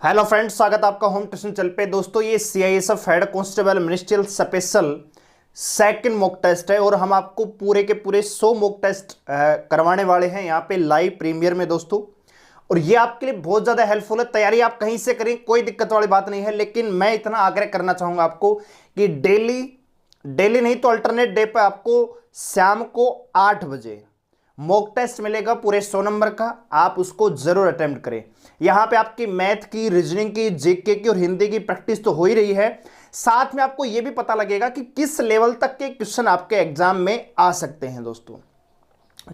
Hello friends, स्वागत है आपका होम ट्यूशन चल पे। दोस्तों, ये CISF head constable ministerial special second mock test है और हम आपको पूरे के पूरे 100 मॉक टेस्ट करवाने वाले हैं यहाँ पे लाइव प्रीमियर में दोस्तों। और ये आपके लिए बहुत ज़्यादा हेल्पफुल है। तैयारी आप कहीं से करें, कोई दिक्कत वाली बात नहीं है, लेकिन मैं इतना आग्रह करना चाहूँगा आपको कि डेली नहीं तो अल्टरनेट डे पर आपको शाम को 8 बजे मॉक टेस्ट मिलेगा पूरे 100 नंबर का। आप उसको जरूर अटेम्प्ट करें। यहां पे आपकी मैथ की, रीजनिंग की, जीके की और हिंदी की प्रैक्टिस तो हो ही रही है, साथ में आपको यह भी पता लगेगा कि किस लेवल तक के क्वेश्चन आपके एग्जाम में आ सकते हैं दोस्तों।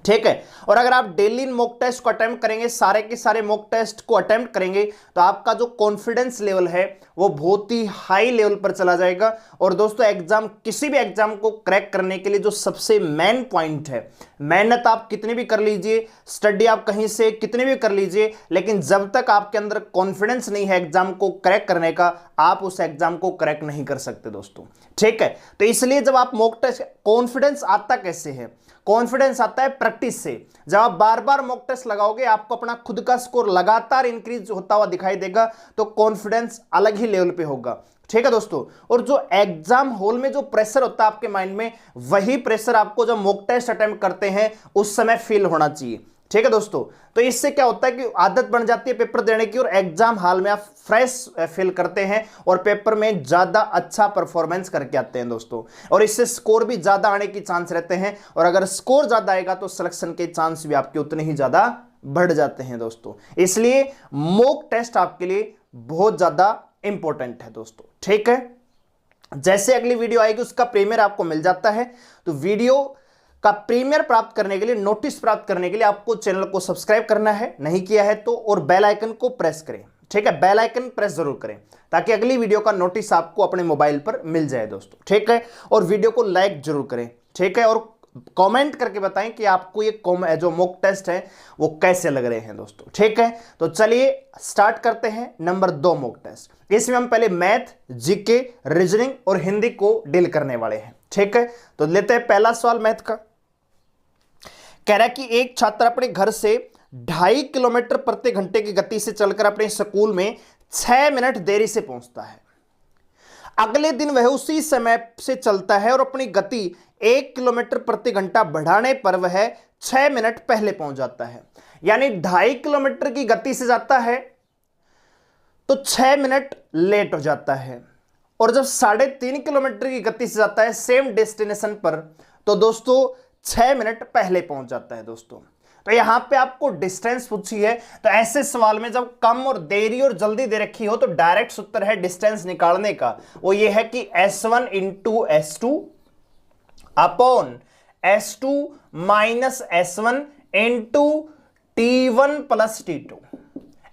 ठीक है। और अगर आप डेली मॉक टेस्ट को अटेम्प्ट करेंगे, सारे के सारे मॉक टेस्ट को अटेम्प्ट करेंगे, तो आपका जो कॉन्फिडेंस लेवल है वो बहुत ही हाई लेवल पर चला जाएगा। और दोस्तों, किसी भी एग्जाम को क्रैक करने के लिए जो सबसे मेन पॉइंट है, मेहनत आप कितनी भी कर लीजिए, स्टडी आप कहीं से कितनी भी कर लीजिए, लेकिन जब तक आपके अंदर कॉन्फिडेंस नहीं है एग्जाम को क्रैक करने का, आप उस एग्जाम को क्रैक नहीं कर सकते दोस्तों। ठीक है। तो इसलिए जब आप मॉक टेस्ट, कॉन्फिडेंस आता कैसे है? कॉन्फिडेंस आता है प्रैक्टिस से। जब आप बार बार मॉक टेस्ट लगाओगे, आपको अपना खुद का स्कोर लगातार इंक्रीज होता हुआ दिखाई देगा, तो कॉन्फिडेंस अलग ही लेवल पे होगा। ठीक है दोस्तों। और जो एग्जाम हॉल में जो प्रेशर होता है आपके माइंड में, वही प्रेशर आपको जब मॉक टेस्ट अटेम्प्ट करते हैं उस समय फील होना चाहिए। ठीक है दोस्तों। तो इससे क्या होता है कि आदत बन जाती है पेपर देने की, और एग्जाम हॉल में आप फ्रेश फील करते हैं और पेपर में ज्यादा अच्छा परफॉर्मेंस करके आते हैं दोस्तों। और इससे स्कोर भी ज्यादा आने की चांस रहते हैं, और अगर स्कोर ज्यादा आएगा तो सिलेक्शन के चांस भी आपके उतने ही ज्यादा बढ़ जाते हैं दोस्तों। इसलिए मॉक टेस्ट आपके लिए बहुत ज्यादा इंपॉर्टेंट है दोस्तों। ठीक है। जैसे अगली वीडियो आएगी उसका प्रीमियर आपको मिल जाता है, तो वीडियो का प्रीमियर प्राप्त करने के लिए, नोटिस प्राप्त करने के लिए आपको चैनल को सब्सक्राइब करना है, नहीं किया है तो, और बेल आइकन को प्रेस करें। ठीक है, बेल आइकन प्रेस जरूर करें ताकि अगली वीडियो का नोटिस आपको अपने मोबाइल पर मिल जाए दोस्तों। ठीक है। और वीडियो को लाइक जरूर करें। ठीक है। और कमेंट करके बताएं कि आपको ये जो मॉक टेस्ट है वो कैसे लग रहे हैं दोस्तों। ठीक है। तो चलिए स्टार्ट करते हैं नंबर 2 मॉक टेस्ट। इसमें हम पहले मैथ, जीके, रीजनिंग और हिंदी को डील करने वाले हैं। ठीक है। तो लेते हैं पहला सवाल मैथ का। कह रहा है कि एक छात्र अपने घर से 2.5 किलोमीटर प्रति घंटे की गति से चलकर अपने स्कूल में 6 मिनट देरी से पहुंचता है। अगले दिन वह उसी समय से चलता है और अपनी गति 1 किलोमीटर प्रति घंटा बढ़ाने पर वह 6 मिनट पहले पहुंच जाता है। यानी 2.5 किलोमीटर की गति से जाता है तो 6 मिनट लेट हो जाता है, और जब 3.5 किलोमीटर की गति से जाता है सेम डेस्टिनेशन पर, तो दोस्तों 6 मिनट पहले पहुंच जाता है दोस्तों। तो यहां पे आपको डिस्टेंस पूछी है, तो ऐसे सवाल में जब कम और देरी और जल्दी दे रखी हो तो डायरेक्ट सूत्र है डिस्टेंस निकालने का, वो ये है कि S1 into S2 upon S2 minus S1 into T1 plus T2।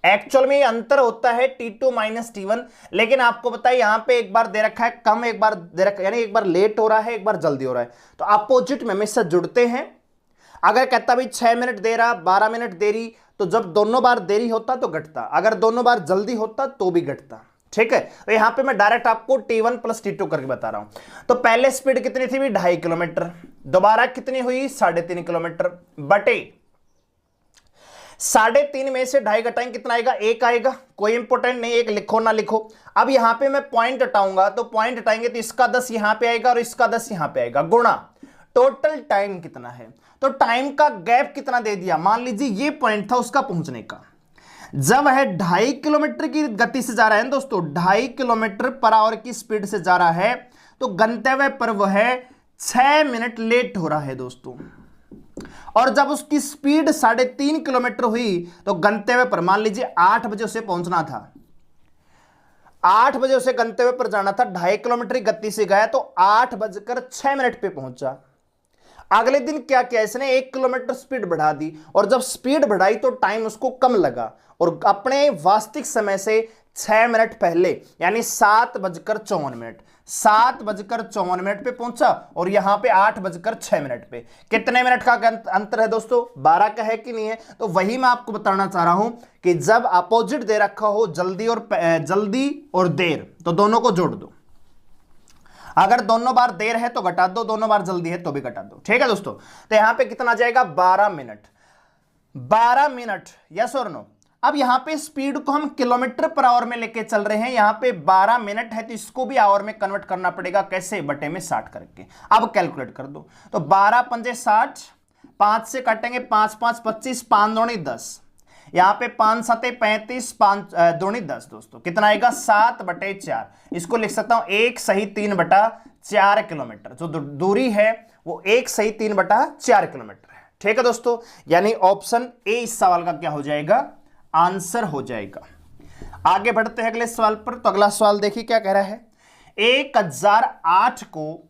Actual में ये अंतर होता है T2 माइनस T1, लेकिन आपको बताइए यहां पे एक बार दे रखा है कम, एक बार दे रखा है, यानी एक बार लेट हो रहा है, एक बार जल्दी हो रहा है, तो अपोजिट में हमेशा जुड़ते हैं। अगर कहता भाई 6 मिनट दे रहा, 12 मिनट देरी, तो जब दोनों बार देरी होता तो घटता, अगर दोनों बार जल्दी होता तो भी घटता। ठीक है। तो यहां पे मैं डायरेक्ट आपको T1 प्लस T2 करके बता रहा हूं। तो पहले स्पीड कितनी थी? 2.5 किलोमीटर, दोबारा कितनी हुई? 3.5 किलोमीटर, बटे 3.5 में से 2.5 घटाएंगे कितना आएगा? 1 आएगा। कोई इंपोर्टेंट नहीं, 1 लिखो ना लिखो। अब यहां पे मैं पॉइंट हटाऊंगा, तो पॉइंट हटाएंगे तो इसका 10 यहां पे आएगा और इसका 10 यहां पे आएगा, गुणा टोटल टाइम कितना है, तो टाइम का गैप कितना दे दिया। मान लीजिए ये पॉइंट था उसका पहुंचने का, जब है 2.5 किलोमीटर की गति से जा रहा है दोस्तों, 2.5 किलोमीटर पर आवर की स्पीड से जा रहा है, तो गंतव्य पर वह 6 मिनट लेट हो रहा है दोस्तों। और जब उसकी स्पीड 3.5 किलोमीटर हुई तो गंतव्य पर, मान लीजिए 8 बजे उसे पहुंचना था, 8 बजे उसे गंतव्य पर जाना था, 2.5 किलोमीटर की गति से गया तो 8:06 पे पहुंचा। अगले दिन क्या किया इसने? 1 किलोमीटर स्पीड बढ़ा दी, और जब स्पीड बढ़ाई तो टाइम उसको कम लगा, और अपने वास्तविक समय से 6 मिनट पहले यानी 7:54, 7:54 पे पहुंचा, और यहां पे 8:06 पे। कितने मिनट का अंतर है दोस्तों? 12 का है कि नहीं है? तो वही मैं आपको बताना चाह रहा हूं कि जब अपोजिट दे रखा हो, जल्दी और देर, तो दोनों को जोड़ दो। अगर दोनों बार देर है तो घटा दो, दोनों बार जल्दी है तो भी घटा दो। ठीक है दोस्तों। तो यहां पे कितना आ जाएगा? 12 मिनट, 12 मिनट, यस और नो? अब यहां पे स्पीड को हम किलोमीटर पर आवर में लेके चल रहे हैं, यहां पे 12 मिनट है तो इसको भी आवर में कन्वर्ट करना पड़ेगा, कैसे, बटे में 60 करके। अब कैलकुलेट कर दो, तो 12 पंजे 60, 5 से काटेंगे 5 5 25, 5 दूनी 10, यहां पे 5 7 35, 5 दूनी 10 दोस्तों, कितना आएगा 7/4। इसको लिख सकता हूं 1 सही 3/4 किलोमीटर। जो दूरी है वो 1 सही 3/4 किलोमीटर है। ठीक है दोस्तों, यानी ऑप्शन ए इस सवाल का क्या हो जाएगा, आंसर हो जाएगा। आगे बढ़ते हैं अगले सवाल पर। तो अगला सवाल देखिए क्या कह रहा है, 1008 को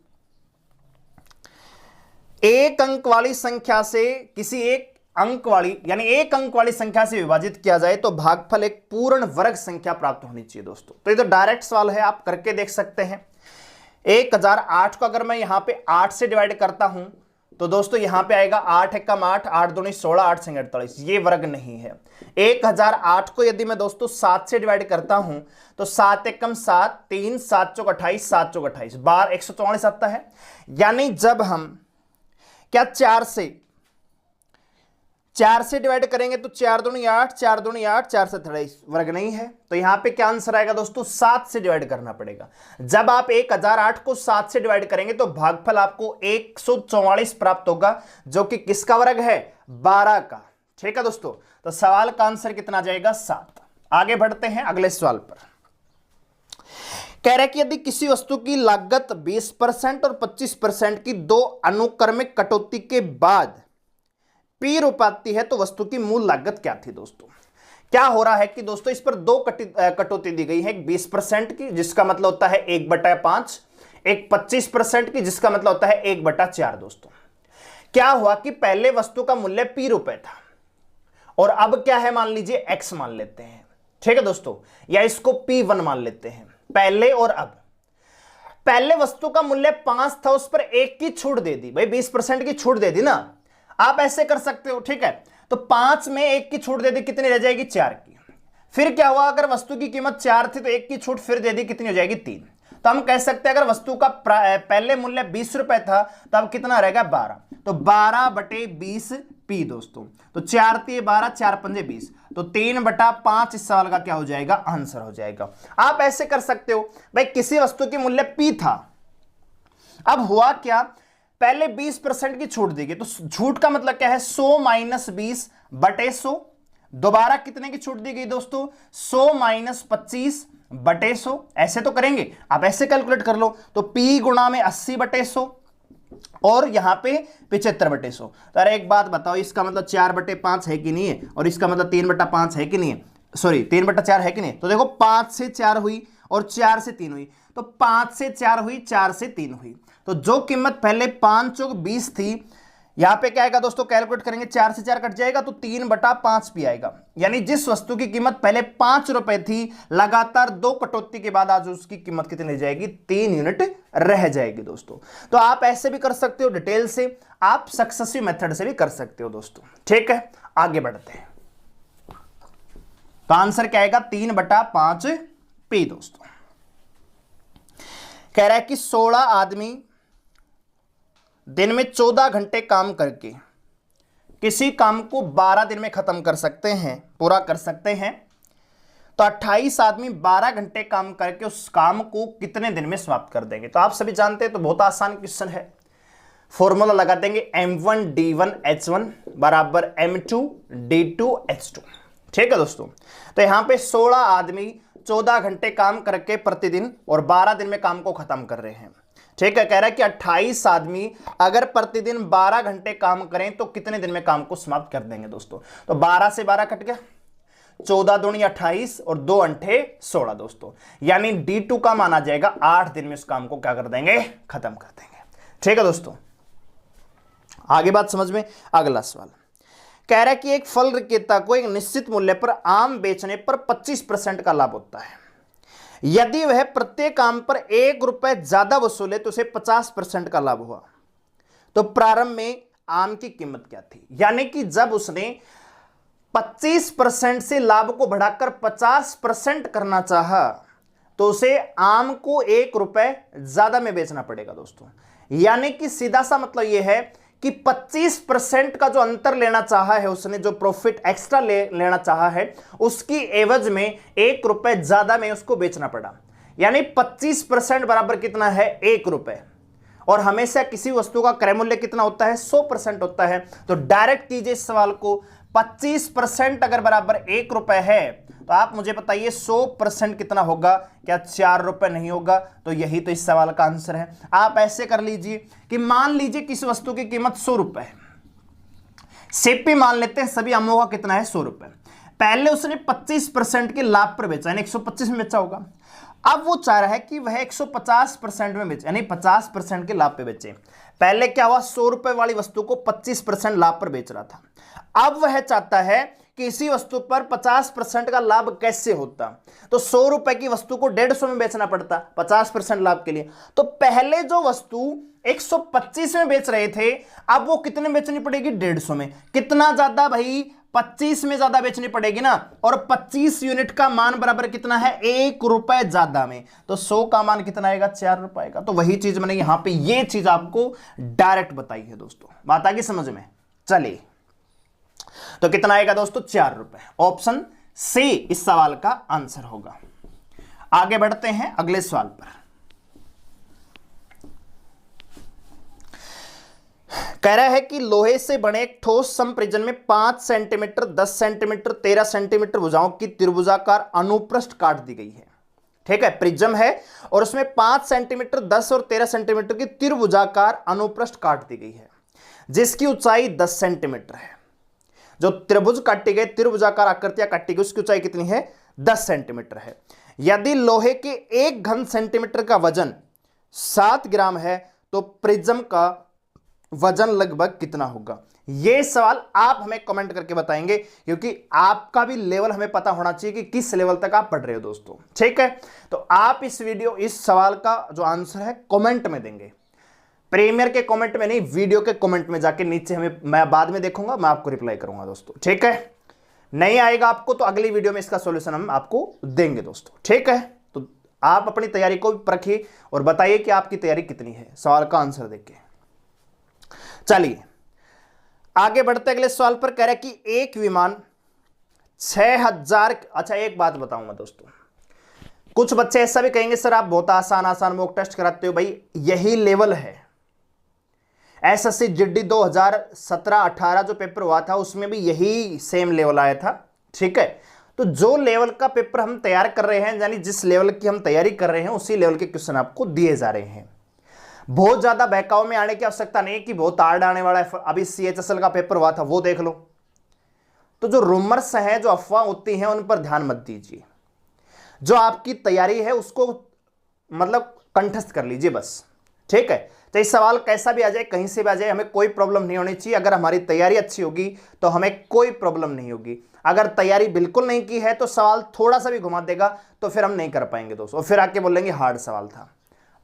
एक अंक वाली संख्या से किसी एक अंक वाली यानी एक अंक वाली संख्या से विभाजित किया जाए तो भागफल एक पूर्ण वर्ग संख्या प्राप्त होनी चाहिए दोस्तों। तो ये तो डायरेक्ट सवाल है, आप करके देख सकते हैं। 1008 को अगर मैं यहां पे 8 से डिवाइड करता हूं तो दोस्तों यहां पे आएगा 8 एकम 8, 8 दूनी 16, 8 सिंह 48, ये वर्ग नहीं है। 1008 को यदि मैं दोस्तों 7 से डिवाइड करता हूं तो 7 एकम 7, 3, 7 चौक 28, 7 चौक 28, 12 144 आता है। यानी जब हम क्या 4 से डिवाइड करेंगे तो 4 दूनी 8, 4 दूनी 8, 4 से 28, वर्ग नहीं है। तो यहां पे क्या आंसर आएगा दोस्तों, 7 से डिवाइड करना पड़ेगा। जब आप 1008 को 7 से डिवाइड करेंगे तो भागफल आपको 144 प्राप्त होगा, जो कि किसका वर्ग है, 12 का। ठीक है दोस्तों, तो सवाल का आंसर कितना जाएगा, 7। आगे बढ़ते हैं अगले सवाल पर। कह रहे कि यदि किसी वस्तु की लागत 20% और 25% की दो अनुक्रमिक कटौती के बाद P रुपए आती है तो वस्तु की मूल लागत क्या थी दोस्तों। क्या हो रहा है कि दोस्तों इस पर दो कटौती दी गई है, एक 20% की जिसका मतलब होता है 1/5, एक 25% की जिसका मतलब होता है 1/4 दोस्तों। क्या हुआ कि पहले वस्तु का मूल्य P रुपए था और अब क्या है, मान लीजिए X मान लेते हैं। ठीक है दोस्तों, या इसको P1 मान लेते हैं, पहले और अब। पहले वस्तु का मूल्य 5 था, उस पर 1 की छूट दे दी, भाई 20% की छूट दे दी ना, आप ऐसे कर सकते हो। ठीक है, तो 5 में 1 की छूट दे दी, कितनी रह जाएगी, 4 की। फिर क्या हुआ, अगर वस्तु की कीमत 4 थी तो 1 की छूट फिर दे दी, कितनी हो जाएगी, 3। तो हम कह सकते हैं अगर वस्तु का पहले मूल्य 20 रुपए था तो अब कितना रहेगा, 12। तो 12/20 P दोस्तों। तो 4 3 12, 4 5 20, तो 3/5 इस सवाल का क्या हो जाएगा, आंसर हो जाएगा। आप ऐसे कर सकते हो, भाई किसी वस्तु की मूल्य P था, अब हुआ क्या, पहले 20% की छूट दी गई, तो छूट का मतलब क्या है, 100 - 20/100। दोबारा कितने की छूट दी गई दोस्तों, 100 - 25/100। ऐसे तो करेंगे, आप ऐसे कैलकुलेट कर लो, तो P गुणा में 80/100 और यहां पे 75/100। तो अरे एक बात बताओ, इसका मतलब 4/5 है कि नहीं है, और इसका मतलब 3/5 है कि नहीं है, सॉरी 3/4 है कि नहीं। तो देखो 5 से 4 हुई और 4 से 3 हुई, तो 5 से 4 हुई, 4 से 3 हुई। तो जो कीमत पहले 5 चौक 20 थी, यहां पे क्या आएगा दोस्तों, कैलकुलेट करेंगे, 4 से 4 कट जाएगा तो 3/5 भी आएगा। यानी जिस वस्तु की कीमत पहले 5 रुपए थी, लगातार 2 कटौती के बाद आज उसकी कीमत कितनी रह जाएगी, 3 यूनिट रह जाएगी दोस्तों। तो आप ऐसे भी कर सकते हो डिटेल से, आप सक्सेसिव मेथड से भी कर सकते हो दोस्तों। ठीक है, आगे बढ़ते हैं। तो आंसर क्या आएगा, 3/5 P दोस्तों। कह रहा है कि 16 आदमी दिन में 14 घंटे काम करके किसी काम को 12 दिन में खत्म कर सकते हैं, पूरा कर सकते हैं, तो 28 आदमी 12 घंटे काम करके उस काम को कितने दिन में समाप्त कर देंगे। तो आप सभी जानते हैं, तो बहुत आसान क्वेश्चन है। फॉर्मूला लगा देंगे, M1D1H1 बराबर M2D2H2। ठीक है दोस्तों, तो यहां पे 16 आदमी 14 घंटे काम करके प्रतिदिन और 12 दिन में काम को खत्म कर रहे हैं। ठीक है, कह रहा है कि 28 आदमी अगर प्रतिदिन 12 घंटे काम करें तो कितने दिन में काम को समाप्त कर देंगे दोस्तों। तो 12 से 12 कट गया, 14 दूनी 28 और 2 अंठे 16 दोस्तों। यानी D2 का माना जाएगा 8 दिन में उस काम को क्या कर देंगे, खत्म कर देंगे। ठीक है दोस्तों, आगे बात समझ में। अगला सवाल कह रहा है कि एक फल विक्रेता को एक निश्चित मूल्य पर आम बेचने पर 25% का लाभ होता है। यदि वह प्रत्येक आम पर 1 रुपए ज्यादा वसूले तो उसे 50% का लाभ हुआ। तो प्रारंभ में आम की कीमत क्या थी, यानी कि जब उसने 25% से लाभ को बढ़ाकर 50% करना चाहा तो उसे आम को 1 रुपए ज्यादा में बेचना पड़ेगा दोस्तों। यानी कि सीधा सा मतलब यह है कि 25% का जो अंतर लेना चाहा है उसने, जो प्रॉफिट एक्स्ट्रा लेना चाहा है, उसकी एवज में 1 रुपए ज्यादा में उसको बेचना पड़ा। यानी 25% बराबर कितना है, 1 रुपए। और हमेशा किसी वस्तु का क्रय मूल्य कितना होता है, 100% होता है। तो डायरेक्ट कीजिए इस सवाल को, 25% अगर बराबर 1 रुपए है तो आप मुझे बताइए 100% कितना होगा, क्या 4 रुपए नहीं होगा? तो यही तो इस सवाल का आंसर है। आप ऐसे कर लीजिए कि मान लीजिए किसी वस्तु की कीमत 100 रुपए है, सेपी मान लेते हैं, सभी आमों का कितना है, 100 रुपए। पहले उसने 25% के लाभ पर बेचा, यानी 125 में बेचा होगा। अब वो चाह रहा है कि वह 150% में बेचे, यानी 50% के लाभ पे बेचे। पहले क्या हुआ, 100 रुपए वाली वस्तु को 25% लाभ पर बेच रहा था। अब वह चाहता है कि इसी वस्तु पर 50% का लाभ कैसे होता, तो 100 रुपए की वस्तु को 150 में बेचना पड़ता 50% लाभ के लिए। तो पहले जो वस्तु 125 में बेच रहे थे, अब वो कितने में बेचनी पड़ेगी, 150 में। कितना ज्यादा भाई, 25 में ज्यादा बेचनी पड़ेगी ना। और 25 यूनिट का मान बराबर कितना है, 1 रुपए ज्यादा में। तो 100 का मान कितना आएगा, 4 रुपए का। तो वही चीज मैंने यहां पे ये चीज आपको डायरेक्ट बताई है दोस्तों। बात आ गई समझ में? चलिए, तो कितना आएगा दोस्तों, 4 रुपए। ऑप्शन सी इस सवाल का आंसर होगा। आगे बढ़ते हैं अगले सवाल पर। कह रहा है कि लोहे से बने एक ठोस समप्रिज्म में 5 सेंटीमीटर, 10 सेंटीमीटर, 13 सेंटीमीटर भुजाओं की त्रिभुजाकार अनुप्रस्थ काट दी गई है। ठीक है, प्रिज्म है और उसमें 5 सेंटीमीटर, 10 और 13 सेंटीमीटर की त्रिभुजाकार अनुप्रस्थ काट दी गई है, जिसकी ऊंचाई 10 सेंटीमीटर है। जो त्रिभुज काटी गई, त्रिभुजाकार आकृतियां काटी गई, उसकी ऊंचाई कितनी है, 10 सेंटीमीटर है। यदि लोहे के 1 घन सेंटीमीटर का वजन 7 ग्राम है तो प्रिज्म का वजन लगभग कितना होगा? यह सवाल आप हमें कमेंट करके बताएंगे, क्योंकि आपका भी लेवल हमें पता होना चाहिए कि किस लेवल तक आप पढ़ रहे हो दोस्तों। ठीक है, तो आप इस सवाल का जो आंसर है कमेंट में देंगे। प्रीमियर के कमेंट में नहीं, वीडियो के कमेंट में जाके नीचे मैं बाद में देखूंगा, मैं आपको रिप्लाई करूंगा दोस्तों। ठीक है, नहीं आएगा आपको तो अगली वीडियो में इसका सॉल्यूशन हम आपको देंगे दोस्तों। ठीक है, तो आप अपनी तैयारी को भी परखिए और बताइए कि आपकी तैयारी कितनी है सवाल का आंसर देके। चलिए आगे बढ़ते अगले सवाल पर। कह रहे कि एक विमान 6000, अच्छा एक बात बताऊंगा दोस्तों, कुछ बच्चे ऐसा भी कहेंगे सर आप बहुत आसान आसान मॉक टेस्ट कराते हो। भाई यही लेवल है, एसएससी जीडी 2017-18 जो पेपर हुआ था उसमें भी यही सेम लेवल आया था। ठीक है, तो जो लेवल का पेपर हम तैयार कर रहे हैं, यानी जिस लेवल की हम तैयारी कर रहे हैं, उसी लेवल के क्वेश्चन आपको दिए जा रहे हैं। बहुत ज्यादा बहकाव में आने की आवश्यकता नहीं कि बहुत हार्ड आने वाला है। अभी सीएचएसएल का पेपर हुआ था, वो देख लो। तो जो रूमर्स हैं, जो अफवाह होती हैं, उन पर ध्यान मत दीजिए। जो आपकी तैयारी है उसको मतलब कंठस्थ कर लीजिए बस। ठीक है, तो इस सवाल कैसा भी आ जाए, कहीं से भी आ जाए, हमें कोई प्रॉब्लम नहीं होनी चाहिए। अगर हमारी तैयारी अच्छी होगी तो हमें कोई प्रॉब्लम नहीं होगी। अगर तैयारी बिल्कुल नहीं की है तो सवाल थोड़ा सा भी घुमा देगा तो फिर हम नहीं कर पाएंगे दोस्तों, और फिर आके बोलेंगे हार्ड सवाल था।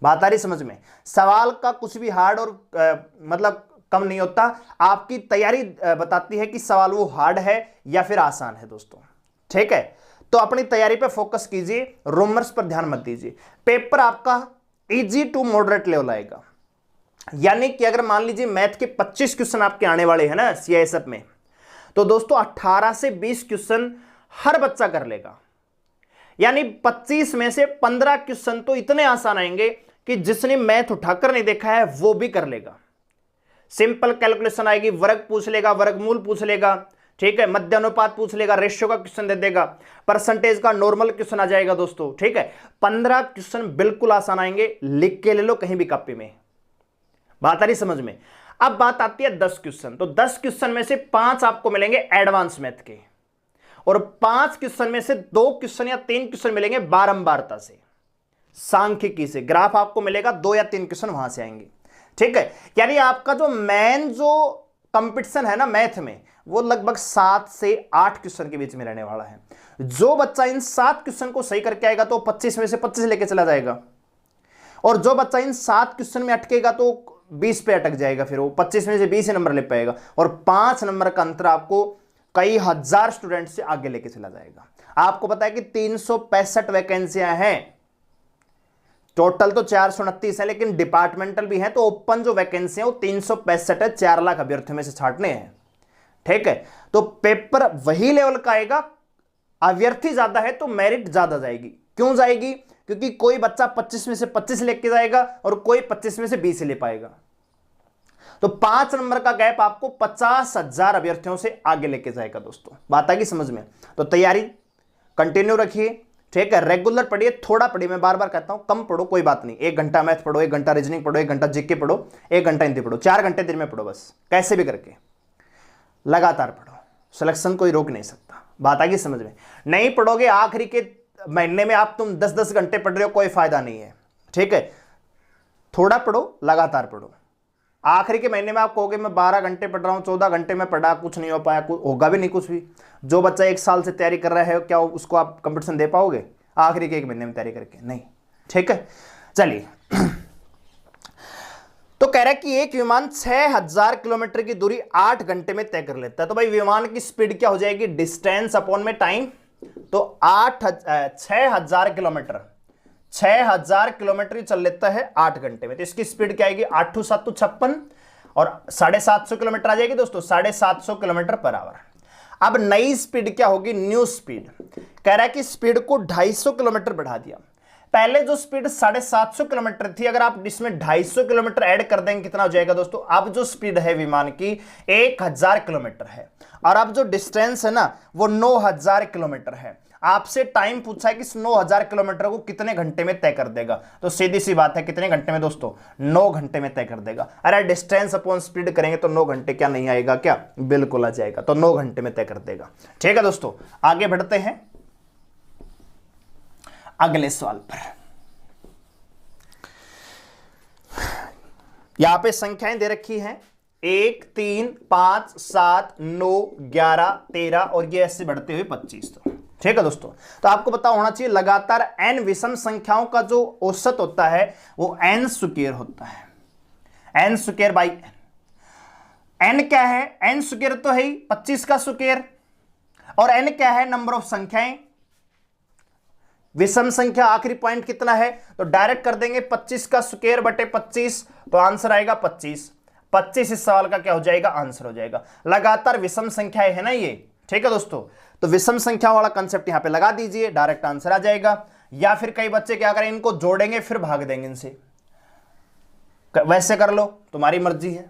बात आ रही समझ में? सवाल का कुछ भी हार्ड और मतलब कम नहीं होता, आपकी तैयारी बताती है कि सवाल वो हार्ड है या फिर आसान है दोस्तों। ठीक है, तो अपनी तैयारी पे फोकस कीजिए, रूमर्स पर ध्यान मत दीजिए। पेपर आपका इजी टू मॉडरेट लेवल आएगा। यानी कि अगर मान लीजिए मैथ के 25 क्वेश्चन आपके आने वाले हैं ना सीआईएसएफ में, तो दोस्तों 18 से 20 क्वेश्चन हर बच्चा कर लेगा। यानी 25 में से 15 क्वेश्चन तो इतने आसान आएंगे कि जिसने मैथ उठाकर नहीं देखा है वो भी कर लेगा। सिंपल कैलकुलेशन आएगी, वर्ग पूछ लेगा, वर्गमूल पूछ लेगा, ठीक है, मध्य अनुपात पूछ लेगा, रेशियो का क्वेश्चन दे देगा, परसेंटेज का नॉर्मल क्वेश्चन आ जाएगा दोस्तों। ठीक है, 15 क्वेश्चन बिल्कुल आसान आएंगे, लिख के ले लो कहीं भी कॉपी में। बात आ रही समझ में? अब बात आती है 10 क्वेश्चन। तो 10 क्वेश्चन में से 5 आपको मिलेंगे एडवांस मैथ के, और 5 क्वेश्चन में से 2 क्वेश्चन या 3 क्वेश्चन मिलेंगे बारंबारता से, सांख्यिकी से। ग्राफ आपको मिलेगा 2 या 3 क्वेश्चन वहां से आएंगे। ठीक है, यानी आपका जो मेन जो कंपटीशन है ना मैथ में, वो लगभग 7 से 8 क्वेश्चन के बीच में रहने वाला है। जो बच्चा इन 7 क्वेश्चन को सही करके आएगा तो 25 में से 25 लेके चला जाएगा, और जो बच्चा इन 7 क्वेश्चन में अटकेगा तो 20 पे अटक जाएगा, फिर वो 25 में से 20 नंबर ले पाएगा, और 5 नंबर का अंतर आपको कई हजार स्टूडेंट से आगे लेके चला जाएगा। आपको पता है कि 365 वैकेंसियां हैं, टोटल तो 429 है, लेकिन डिपार्टमेंटल भी है, तो ओपन जो वैकेंसी है वो 365 है, 4 लाख अभ्यर्थियों में से छांटने हैं। ठीक है, तो पेपर वही लेवल का आएगा, अभ्यर्थी ज्यादा है तो मेरिट ज्यादा जाएगी। क्यों जाएगी? क्योंकि कोई बच्चा 25 में से 25 लेके जाएगा और कोई 25 में से 20 ले पाएगा। तो 5 नंबर का गैप आपको 50,000 अभ्यर्थियों से आगे लेके जाएगा। दोस्तों बात आएगी समझ में? तो तैयारी कंटिन्यू रखिए। ठीक है, रेगुलर पढ़िए, थोड़ा पढ़िए, मैं बार बार कहता हूं कम पढ़ो कोई बात नहीं, 1 घंटा मैथ पढ़ो, 1 घंटा रीजनिंग पढ़ो, 1 घंटा जीके पढ़ो, 1 घंटा हिंदी पढ़ो, 4 घंटे दिन में पढ़ो, बस कैसे भी करके लगातार पढ़ो, सिलेक्शन कोई रोक नहीं सकता। बात आगे समझ में? नहीं पढ़ोगे आखिरी के महीने में आप तुम 10-10 घंटे पढ़ रहे हो, कोई फायदा नहीं है। ठीक है, थोड़ा पढ़ो, लगातार पढ़ो। आखिरी के महीने में आप कहोगे मैं 12 घंटे पढ़ रहा हूं, 14 घंटे में पढ़ा, कुछ नहीं हो पाया, कुछ होगा भी नहीं कुछ भी। जो बच्चा 1 साल से तैयारी कर रहा है, क्या उसको आप कंपटीशन दे पाओगे आखिरी के 1 महीने में तैयारी करके? नहीं। ठीक है, चलिए तो कह रहा है कि एक विमान 6000 किलोमीटर की दूरी 8 घंटे में तय कर लेता है। तो भाई विमान की स्पीड क्या हो जाएगी? डिस्टेंस अपॉन में टाइम। तो 6000 किलोमीटर, 6000 किलोमीटर चल लेता है 8 घंटे में, तो इसकी स्पीड क्या आएगी? 8 7 56 और 750 किलोमीटर आ जाएगी दोस्तों, 750 किलोमीटर पर आवर। अब नई स्पीड क्या होगी? New speed. कह रहा है कि स्पीड को 250 किलोमीटर बढ़ा दिया। पहले जो स्पीड 750 किलोमीटर थी, अगर आप इसमें 250 किलोमीटर ऐड कर देंगे कितना हो जाएगा दोस्तों? अब जो स्पीड है विमान की 1000 किलोमीटर है, और अब जो डिस्टेंस है ना वो 9000 किलोमीटर है। आपसे टाइम पूछा है कि 9000 किलोमीटर को कितने घंटे में तय कर देगा, तो सीधी सी बात है कितने घंटे में दोस्तों? 9 घंटे में तय कर देगा। अरे डिस्टेंस अपॉन स्पीड करेंगे तो 9 घंटे क्या नहीं आएगा क्या? बिल्कुल आ जाएगा, तो 9 घंटे में तय कर देगा। ठीक है दोस्तों, आगे बढ़ते हैं अगले सवाल पर। यहां पे संख्याएं दे रखी हैं 1 3 5 7 9 11 13 और ये ऐसे बढ़ते हुए 25। तो ठीक है दोस्तों, तो आपको पता होना चाहिए लगातार n विषम संख्याओं का जो औसत होता है वो n स्क्वायर होता है। n स्क्वायर बाई n क्या है? n स्क्वायर तो है ही 25 का स्क्वायर, और n क्या है? नंबर ऑफ संख्याएं। विषम संख्या आखिरी पॉइंट कितना है? तो डायरेक्ट कर देंगे 25 का स्क्वायर बटे 25, तो आंसर आएगा 25। 25 इस सवाल का क्या हो जाएगा? आंसर हो जाएगा। लगातार विषम संख्याएं है ना ये। ठीक है दोस्तों, तो विषम संख्या वाला कंसेप्ट यहां पे लगा दीजिए, डायरेक्ट आंसर आ जाएगा। या फिर कई बच्चे क्या करें, इनको जोड़ेंगे फिर भाग देंगे इनसे, वैसे कर लो, तुम्हारी मर्जी है।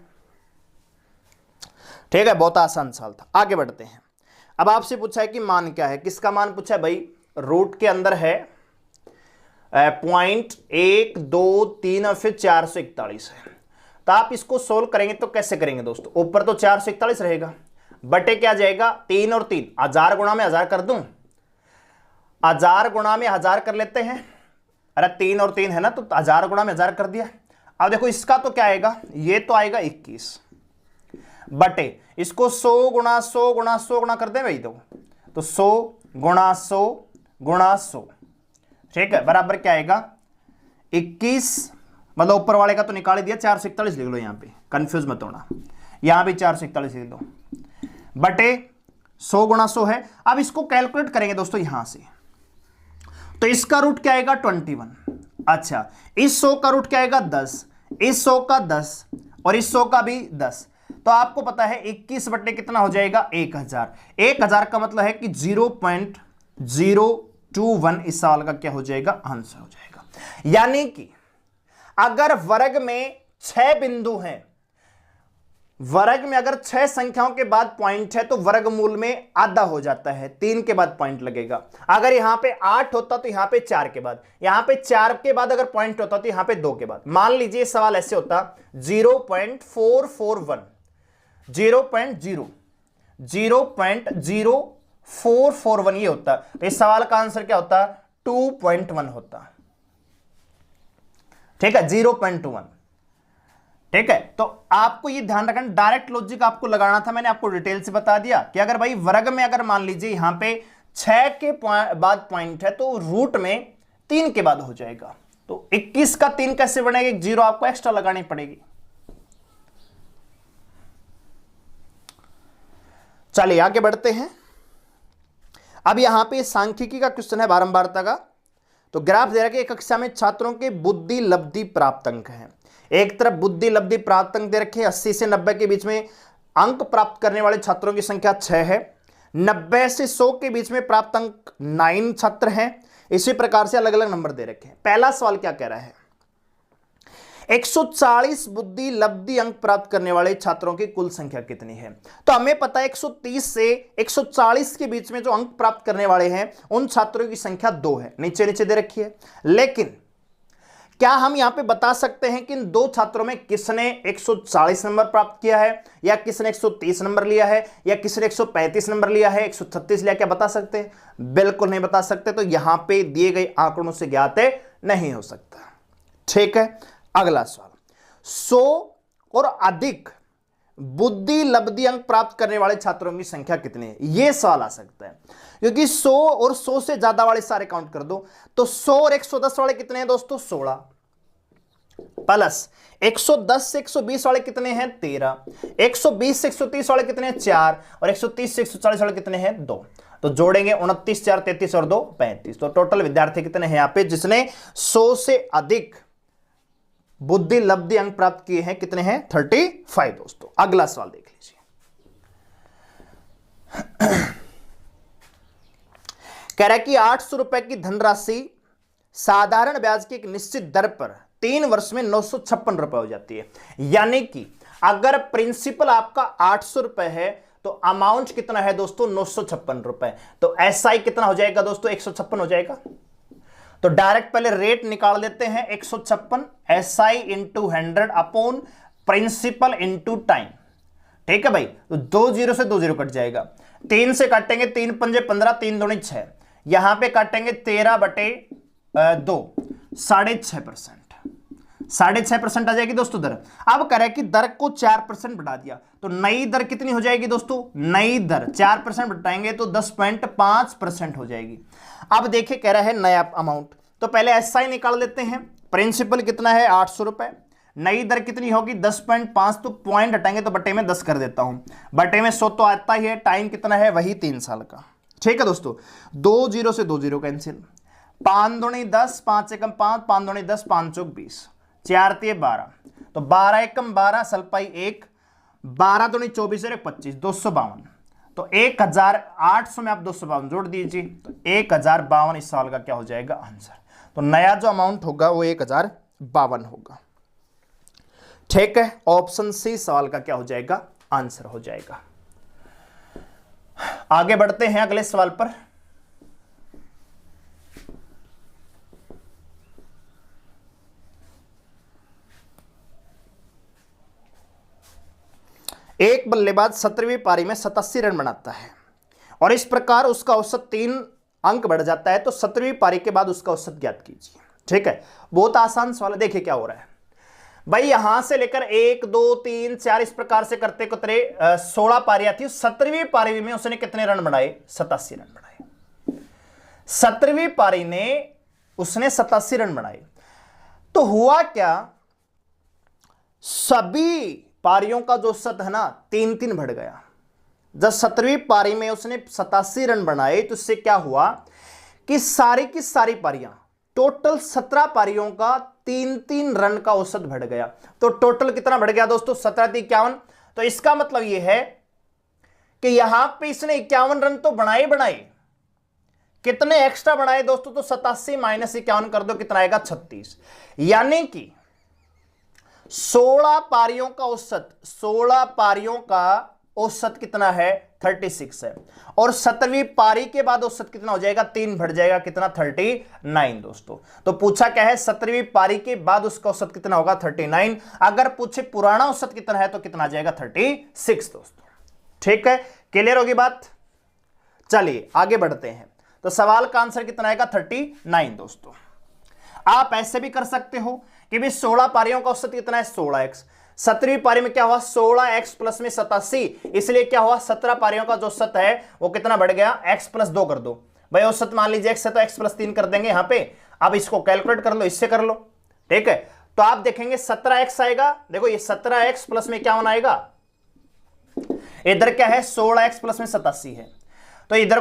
ठीक है, बहुत आसान सवाल था। आगे बढ़ते हैं। अब आपसे पूछा है कि मान क्या है, किसका मान पूछा है भाई? रूट के अंदर है 0.123 और फिर 441 है। तो आप इसको सोल्व करेंगे तो कैसे करेंगे दोस्तों? ऊपर तो 441 रहेगा, बटे क्या जाएगा? 3 और 3, 1000 गुणा में 1000 कर दूं, 1000 गुणा में 1000 कर लेते हैं। अरे 3 और 3 है ना, तो 1000 गुणा में 1000 कर दिया। अब देखो इसका तो क्या आएगा? ये तो आएगा 21 बटे इसको 100 गुणा 100 गुणा 100 गुणा कर दे भाई, तो 100 गुणा 100 गुणा 100, ठीक है, बराबर क्या आएगा? 21, मतलब ऊपर वाले का तो निकाल ही दिया, 441 लिख लो, यहां पे कंफ्यूज मत होना, यहां भी 441 लिख लो, बटे 100 गुणा 100 है। अब इसको कैलकुलेट करेंगे दोस्तों यहां से, तो इसका रूट क्या आएगा? 21। अच्छा, इस 100 का रूट क्या आएगा? 10, इस 100 का 10 और इस 100 का भी 10। तो आपको पता है 21 बटे कितना हो जाएगा? 1000। 1000 का मतलब है कि 0.021 इस सवाल का क्या हो जाएगा? आंसर हो जाएगा। यानी कि अगर वर्ग में 6 बिंदु हैं, वर्ग में अगर 6 संख्याओं के बाद पॉइंट है तो वर्गमूल में आधा हो जाता है, 3 के बाद पॉइंट लगेगा। अगर यहां पे 8 होता तो यहां पे 4 के बाद, यहां पे 4 के बाद अगर पॉइंट होता तो यहां पे 2 के बाद। मान लीजिए सवाल ऐसे होता 0.441, 0.0441 ये होता, तो इस सवाल का आंसर क्या होता? 2.1 होता। ठीक है, 0.21। ठीक है, तो आपको ये ध्यान रखना, डायरेक्ट लॉजिक आपको लगाना था, मैंने आपको डिटेल से बता दिया कि अगर भाई वर्ग में अगर मान लीजिए यहां पे 6 के बाद पॉइंट है तो रूट में 3 के बाद हो जाएगा। तो 21 का 3 कैसे बनेगा? एक 0 आपको एक्स्ट्रा लगानी पड़ेगी। चलिए आगे बढ़ते हैं। अब यहां पे सांख्यिकी का क्वेश्चन है बारंबारता का, तो ग्राफ दे रखा है कक्षा में छात्रों के बुद्धि लब्धि प्राप्तांक है। एक तरफ बुद्धि लब्धि प्राप्तांक दे रखे 80 से 90 के बीच में अंक प्राप्त करने वाले छात्रों की संख्या 6 है। 90 से 100 के बीच में प्राप्तांक 9 छात्र हैं। इसी प्रकार से अलग अलग नंबर दे रखे हैं। पहला सवाल क्या कह रहा है, 140 बुद्धि लब्धि अंक प्राप्त करने वाले छात्रों की कुल संख्या कितनी है। तो हमें पता है 130 से 140 के बीच में जो अंक प्राप्त करने वाले हैं उन छात्रों की संख्या 2 है, नीचे नीचे दे रखी है। लेकिन क्या हम यहां पे बता सकते हैं कि इन दो छात्रों में किसने 140 नंबर प्राप्त किया है, या किसने 130 नंबर लिया है, या किसने 135 नंबर लिया है, 136 लिया, क्या बता सकते हैं? बिल्कुल नहीं बता सकते। तो यहां पे दिए गए आंकड़ों से ज्ञात नहीं हो सकता। ठीक है, अगला सवाल, 100 और अधिक बुद्धि लब्धि अंक प्राप्त करने वाले छात्रों की संख्या कितनी है, यह सवाल आ सकता है। क्योंकि 100 और 100 से ज्यादा वाले सारे काउंट कर दो, तो 100 और 110 वाले कितने हैं दोस्तों, 16, प्लस 110 से 120 वाले कितने हैं, 13, 120 से 130 वाले कितने हैं, 4, और 130 से 140 वाले कितने हैं, 2। तो जोड़ेंगे 29, 4, 33 और 2, 35। तो टोटल विद्यार्थी कितने हैं यहां पे जिसने 100 से अधिक बुद्धि लब्धि अंक प्राप्त किए हैं, कितने हैं, 35 दोस्तों। अगला सवाल देख लीजिए, कह रहा है कि 800 रुपए की धनराशि साधारण ब्याज की एक निश्चित दर पर 3 वर्ष में 956 रुपए हो जाती है। यानी कि अगर प्रिंसिपल आपका 800 रुपए है तो अमाउंट कितना है दोस्तों, 956 रुपए। तो एसआई कितना हो जाएगा दोस्तों, 156 हो जाएगा। तो डायरेक्ट पहले रेट निकाल लेते हैं, 156 SI into 100 upon principal into time. ठीक है भाई, तो 2 0 से 2 0 कट जाएगा, 3 से काटेंगे 3 पंजे 15, 3 दूनी 6, यहां पे काटेंगे 13/2, 6.5%, 6.5% आ जाएगी दोस्तों दर। अब करें कि दर को 4% बढ़ा दिया, तो नई दर कितनी हो जाएगी दोस्तों, नई दर 4% बढ़ाएंगे तो 10.5% हो जाएगी। अब देखिए कह रहा है नया अमाउंट, तो पहले एसआई निकाल लेते हैं। प्रिंसिपल कितना है, 800 रुपए, नई दर कितनी होगी 10.5, तो पॉइंट हटाएंगे तो बटे में 10 कर देता हूं, बटे में 100 तो आता ही है, टाइम कितना है वही 3 साल का। ठीक है दोस्तों, 2 0 से 2 0 कैंसिल, 5 दूनी 10, 5 एकम 5, 5 दूनी 10, 5 चौक 20, 4 तिये 12, तो 12 एकम 12, सलपाई 1, 12 दूनी 24 और 25, 252। तो 1800 में आप 252 जोड़ दीजिए, तो 1052 इस साल का क्या हो जाएगा आंसर। तो नया जो अमाउंट होगा वो 1052 होगा। ठीक है, ऑप्शन सी सवाल का क्या हो जाएगा आंसर हो जाएगा। आगे बढ़ते हैं अगले सवाल पर। एक बल्लेबाज 17वीं पारी में 87 रन बनाता है और इस प्रकार उसका औसत 3 अंक बढ़ जाता है, तो 17वीं पारी के बाद उसका औसत ज्ञात कीजिए। ठीक है, बहुत आसान सवाल है। देखिए क्या हो रहा है भाई, यहां से लेकर 1 2 3 4 इस प्रकार से करते करते 16 पारियां थी। 17वीं पारी में उसने कितने रन बनाए, 87 रन बनाए। 17वीं पारी ने उसने 87 रन बनाए। तो हुआ क्या, सभी पारियों का जो औसत है ना 3-3 बढ़ गया। जब 17वीं पारी में उसने 87 रन बनाए तो इससे क्या हुआ कि सारी की सारी पारियां, टोटल 17 पारियों का 3-3 रन का औसत बढ़ गया। तो टोटल कितना बढ़ गया दोस्तों, 17-51। तो इसका मतलब यह है कि यहां पे इसने 51 रन तो बनाए, कितने एक्स्ट्रा बनाए दोस्तों, तो 87 माइनस 51 कर दो, कितना आएगा 36। यानी कि 16 पारियों का औसत, 16 पारियों का औसत कितना है 36 है, और 17वीं पारी के बाद औसत कितना हो जाएगा, 3 बढ़ जाएगा, कितना 39 दोस्तों। तो पूछा क्या है, 17वीं पारी के बाद उसका औसत कितना होगा 39। अगर पूछे पुराना औसत कितना है तो कितना आ जाएगा 36 दोस्तों। ठीक है, क्लियर होगी बात। चलिए आगे बढ़ते हैं। तो सवाल का आंसर कितना आएगा 39 दोस्तों। आप ऐसे भी कर सकते हो कि भी 16 पारियों का औसत कितना है 16x, 17वीं पारी में क्या हुआ 16x प्लस में 87, इसलिए क्या हुआ 17 पारियों का जो औसत है वो कितना बढ़ गया, x प्लस 2 कर दो भाई। औसत मान लीजिए x है तो x प्लस 3 कर देंगे यहां पे। अब इसको कैलकुलेट कर लो, इससे कर लो। ठीक है, तो आप देखेंगे 17x आएगा। देखो ये 17x प्लस में क्या होना आएगा, इधर क्या है 16x प्लस में 87 है, तो इधर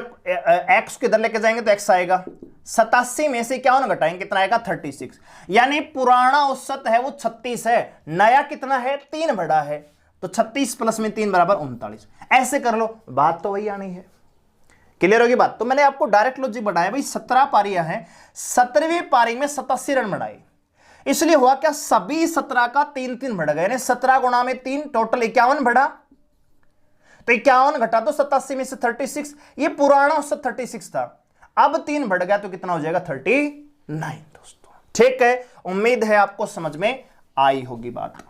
x को इधर लेके जाएंगे तो x आएगा। 87 में से 51 घटाएंगे कितना आएगा 36, यानी पुराना औसत है वो 36 है, नया कितना है 3 बढ़ा है, तो 36 प्लस में 3 बराबर 39। ऐसे कर लो, बात तो वही आनी है। क्लियर होगी बात? तो मैंने आपको डायरेक्ट लॉजिक बताया भाई, 17 पारियां हैं, 17वीं पारी में 87 रन बनाए, इसलिए हुआ क्या सभी 17 का 3-3 बढ़ गए, यानी 17 गुणा में 3 टोटल 51 बढ़ा, तो 51 घटा तो 87 में से 36, ये पुराना औसत 36 था, अब 3 बढ़ गया तो कितना हो जाएगा 39 दोस्तों। ठीक है, उम्मीद है आपको समझ में आई होगी बात।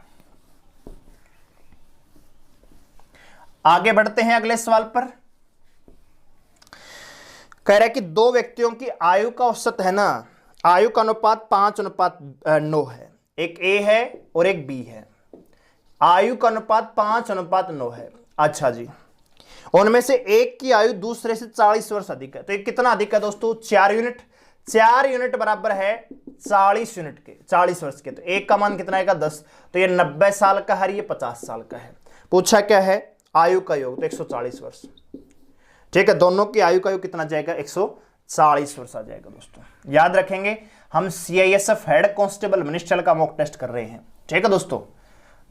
आगे बढ़ते हैं अगले सवाल पर। कह रहा है कि दो व्यक्तियों की आयु का औसत है ना, आयु का अनुपात 5:9 है, एक ए है और एक बी है, आयु का अनुपात 5:9 है। अच्छा जी, उनमें से एक की आयु दूसरे से 40 वर्ष अधिक है, तो ये कितना अधिक है दोस्तों 4 यूनिट, 4 यूनिट बराबर है 40 यूनिट के, 40 वर्ष के, तो एक का मान कितना आएगा 10, तो ये 90 साल का है, ये 50 साल का है। पूछा क्या है आयु का योग, तो 140 वर्ष। ठीक है, दोनों की आयु का योग कितना जाएगा 140 वर्ष आ जाएगा दोस्तों। याद रखेंगे हम CISF हेड कांस्टेबल मिनिस्ट्रियल का मॉक टेस्ट कर रहे हैं। ठीक है दोस्तों,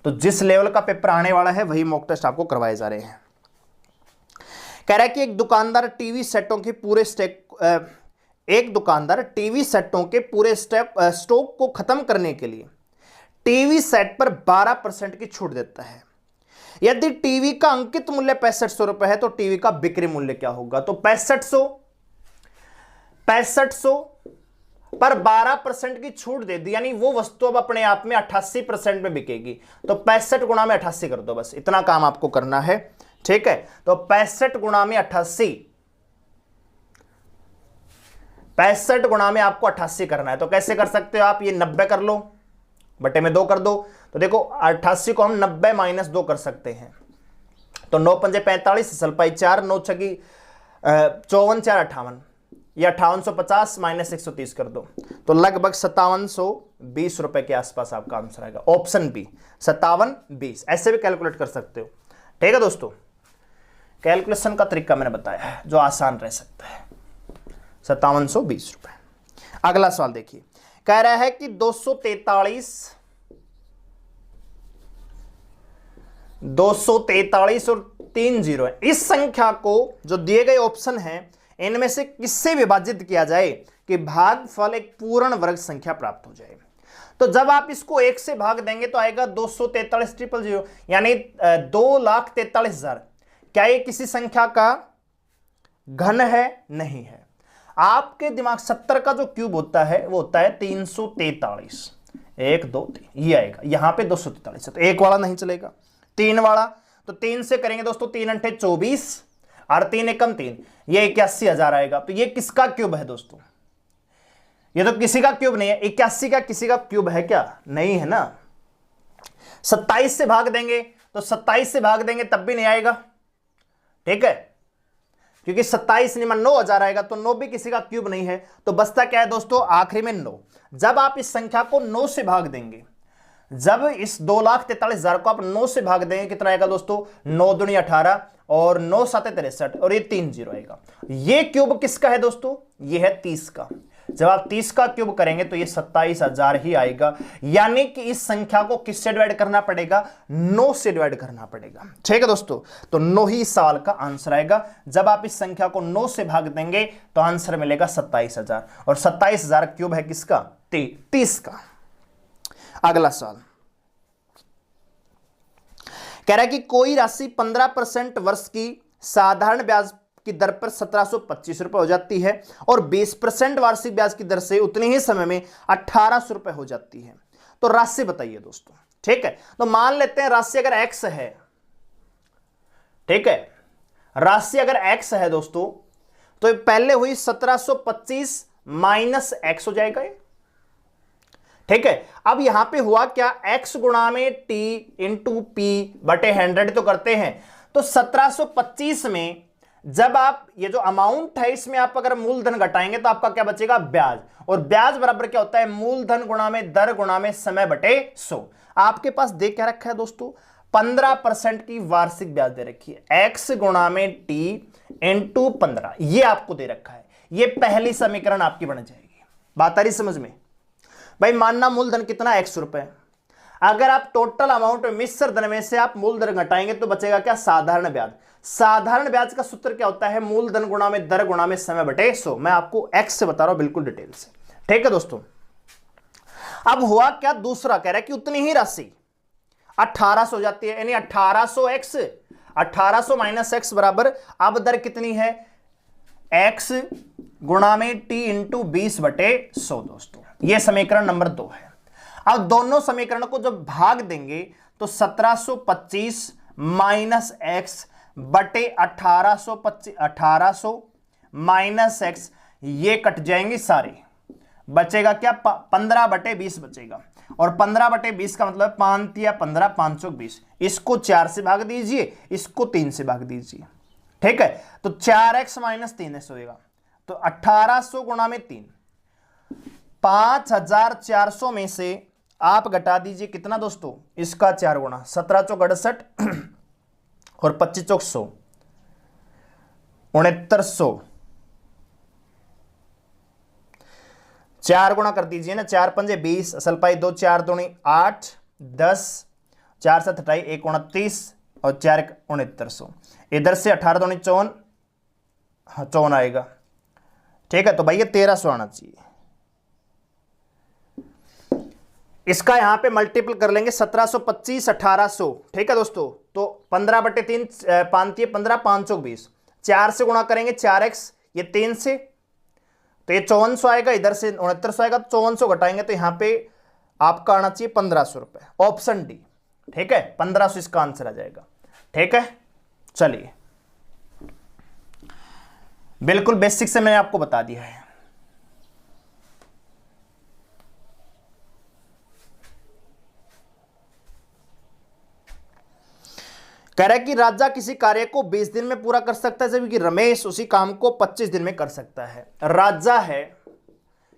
तो जिस लेवल का पेपर आने वाला है वही मॉक टेस्ट आपको करवाए जा रहे हैं। कह रहा है कि एक दुकानदार टीवी सेटों के पूरे स्टॉक को खत्म करने के लिए टीवी सेट पर 12% की छूट देता है। यदि टीवी का अंकित मूल्य 6500 रुपए है तो टीवी का बिक्री मूल्य क्या होगा? तो 6500 पर 12% की छूट दे दी, यानी वो वस्तु अब अपने आप में 88% में बिकेगी, तो 65 गुणा में 88 कर दो, बस इतना काम आपको करना है। ठीक है, तो 65 गुणा में 88, 65 गुणा में आपको 88 करना है। तो कैसे कर सकते हो आप, ये 90 कर लो, बटे में 2 कर दो, तो देखो 88 को हम 90 माइनस 2 कर सकते हैं, तो 9 पंजे 45, सलपाई 4, 9 छकी 54, 4 58, या 5850 माइनस 130 कर दो, तो लगभग 5720 रुपए के आसपास आपका आंसर आएगा। ऑप्शन बी 5720, ऐसे भी कैलकुलेट कर सकते हो। ठीक है दोस्तों, कैलकुलेशन का तरीका मैंने बताया है जो आसान रह सकता है, 5720 रुपए। अगला सवाल देखिए, कह रहा है कि 243 और 3 जीरो है, इस संख्या को जो दिए गए ऑप्शन है इनमें से किससे विभाजित किया जाए कि भागफल एक पूर्ण वर्ग संख्या प्राप्त हो जाए। तो जब आप इसको 1 से भाग देंगे तो आएगा 243,000, यानी 2,43,000। क्या ये किसी संख्या का घन है? नहीं है। आपके दिमाग 70 का जो क्यूब होता है वो होता है 343, 1 2 3, ये आएगा, यहां पे 243 है, तो 1 वाला नहीं चलेगा, 3 वाला, तो 3 से करेंगे दोस्तों, 3 अंठे 24 और 3 एकम 3, ये 81,000 आएगा। तो ये किसका क्यूब है दोस्तों? ये तो किसी का क्यूब नहीं है। 81 का किसी का क्यूब है क्या? नहीं है ना। 27 से भाग देंगे तो 27 से भाग देंगे तब भी नहीं आएगा। ठीक है, क्योंकि 27 निमन 9,000 आएगा, तो 9 भी किसी का क्यूब नहीं है। तो बचता क्या है दोस्तों? आखिरी में 9। जब आप इस संख्या को 9 से भाग देंगे, जब इस 2,43,000 को आप 9 से भाग देंगे, कितना आएगा दोस्तों? 9 दूनी 18 और 9 7 63, और ये 3 जीरो आएगा। ये क्यूब किसका है दोस्तों? ये है 30 का। जब आप 30 का क्यूब करेंगे तो ये 27,000 ही आएगा, यानी कि इस संख्या को किससे डिवाइड करना पड़ेगा? 9 से डिवाइड करना पड़ेगा। ठीक है दोस्तों, तो 9 ही सवाल का आंसर आएगा। जब आप इस संख्या को 9 से भाग देंगे तो आंसर मिलेगा 27,000, और 27,000 क्यूब है किसका? 30 का। अगला सवाल कह रहा है कि कोई राशि 15% वर्ष की साधारण ब्याज की दर पर 1725 रुपए हो जाती है और 20% वार्षिक ब्याज की दर से उतने ही समय में 1800 रुपए हो जाती है। तो राशि बताइए दोस्तों। ठीक है, तो मान लेते हैं राशि अगर x है, ठीक है, राशि अगर x है दोस्तों, तो पहले हुई 1725 माइनस x हो जाएगा ये। ठीक है, अब यहां पे हुआ क्या? x गुणा में t इंटू पी बटे 100 तो करते हैं। तो 1725 में जब आप ये जो अमाउंट है इसमें आप अगर मूलधन घटाएंगे तो आपका क्या बचेगा? ब्याज। और ब्याज बराबर क्या होता है? मूलधन गुणा में दर गुणा में समय बटे 100। आपके पास दे क्या रखा है दोस्तों? 15% की वार्षिक ब्याज दे रखी है। x गुणा में t इंटू 15, ये आपको दे रखा है। ये पहली समीकरण आपकी बन जाएगी। बात आ रही समझ में भाई? मानना मूलधन कितना, x रुपए। अगर आप टोटल अमाउंट में मिश्र धन में से आप मूलधन घटाएंगे तो बचेगा क्या, साधारण ब्याज। साधारण ब्याज का सूत्र क्या होता है, मूलधन गुणा में दर गुणा में समय बटे 100। मैं आपको x से बता रहा हूं बिल्कुल डिटेल से, ठीक है दोस्तों। अब हुआ क्या, दूसरा कह रहा है कि उतनी ही राशि 1800 हो जाती है, यानी 1800x 1800 माइनस x बराबर, अब दर कितनी है, x गुणा में t इंटू 20 बटे 100 दोस्तों। यह समीकरण नंबर 2 है। अब दोनों समीकरण को जब भाग देंगे तो 1725 माइनस x बटे 1800 माइनस x, ये कट जाएंगे सारे, बचेगा क्या, 15 बटे 20 बचेगा। और 15 बटे 20 का मतलब 5 या 15, 520। इसको 4 से भाग दीजिए, इसको 3 से भाग दीजिए, ठीक है। तो 4x माइनस 3x होगा। तो 1800 गुणा में 3, 5400 में से आप घटा दीजिए कितना दोस्तों, इसका 4 गुणा, 17 चौक 68 और 25 चौक 100, 6900। 4 गुणा कर दीजिए ना, 4 पंजे 20, असल पाई 2, 4 दूनी 8, 10, 4 7 28, 1 29 और 4 6900। इधर से 18 दूनी 54, 54 आएगा, ठीक है। तो भाई ये 1300 आना चाहिए। इसका यहां पे मल्टीपल कर लेंगे, 1725 1800, ठीक है दोस्तों। तो 15 बटे 3, 5 15, 520, 4 से गुणा करेंगे 4x, ये 3 से, तो ये 5400 आएगा, इधर से 6900 आएगा। तो 5400 घटाएंगे तो यहां पे आपका आना चाहिए 1500 रुपए, ऑप्शन डी, ठीक है। 1500 इसका आंसर आ जाएगा, ठीक है। चलिए, बिल्कुल बेसिक से मैंने आपको बता दिया है। कह रहा है कि राजा किसी कार्य को 20 दिन में पूरा कर सकता है, जबकि रमेश उसी काम को 25 दिन में कर सकता है। राजा है,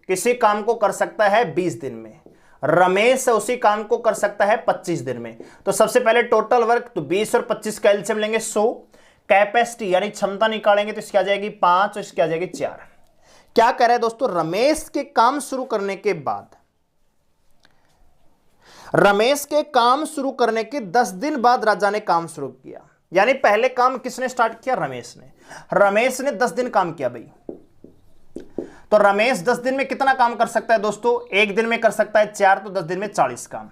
किसी काम को कर सकता है 20 दिन में, रमेश उसी काम को कर सकता है 25 दिन में। तो सबसे पहले टोटल वर्क, तो 20 और 25 का एलसीएम लेंगे 100, कैपेसिटी यानी क्षमता निकालेंगे तो इसकी आ जाएगी 5 और इसकी आ जाएगी 4। क्या कह रहा है दोस्तों, रमेश के काम शुरू करने के बाद, रमेश के काम शुरू करने के 10 दिन बाद राजा ने काम शुरू किया। यानी पहले काम किसने स्टार्ट किया, रमेश ने। रमेश ने 10 दिन काम किया भाई। तो रमेश 10 दिन में कितना काम कर सकता है दोस्तों, एक दिन में कर सकता है 4, तो 10 दिन में 40 काम।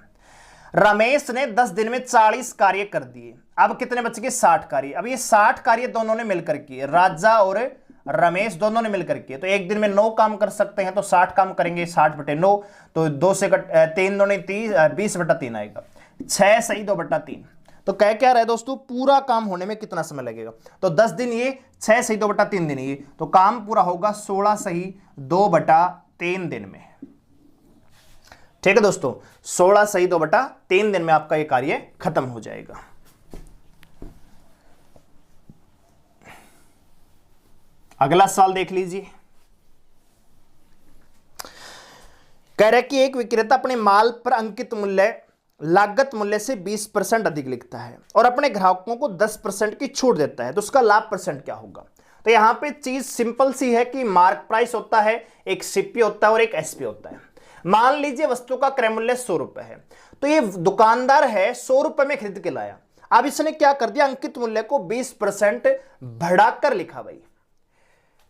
रमेश ने 10 दिन में 40 कार्य कर दिए। अब कितने बच गए, 60 कार्य। अब ये 60 कार्य दोनों ने मिलकर किए, राजा और रमेश दोनों ने मिलकर किए। तो एक दिन में 9 काम कर सकते हैं, तो 60 काम करेंगे, 60 बटे 9, तो 2 से 3 2 30, 20 बटा 3 आएगा, 6 सही 2 बटा 3। तो कह क्या रहा है दोस्तों, पूरा काम होने में कितना समय लगेगा, तो 10 दिन ये, 6 सही 2 बटा 3 दिन ये, तो काम पूरा होगा 16 सही 2 बटा 3 दिन में, ठीक है दोस्तों। 16 सही 2 बटा 3 दिन में आपका ये कार्य खत्म हो जाएगा। अगला सवाल देख लीजिए। कह रहे कि एक विक्रेता अपने माल पर अंकित मूल्य लागत मूल्य से 20% अधिक लिखता है और अपने ग्राहकों को 10% की छूट देता है, तो उसका लाभ परसेंट क्या होगा। तो यहां पे चीज सिंपल सी है कि मार्क प्राइस होता है, एक सीपी होता है और एक एसपी होता है। मान लीजिए वस्तु का क्रय मूल्य 100 रुपए है, तो ये दुकानदार है 100 रुपए में खरीद के लाया। अब इसने क्या कर दिया, अंकित मूल्य को 20% बढ़ाकर लिखा भाई।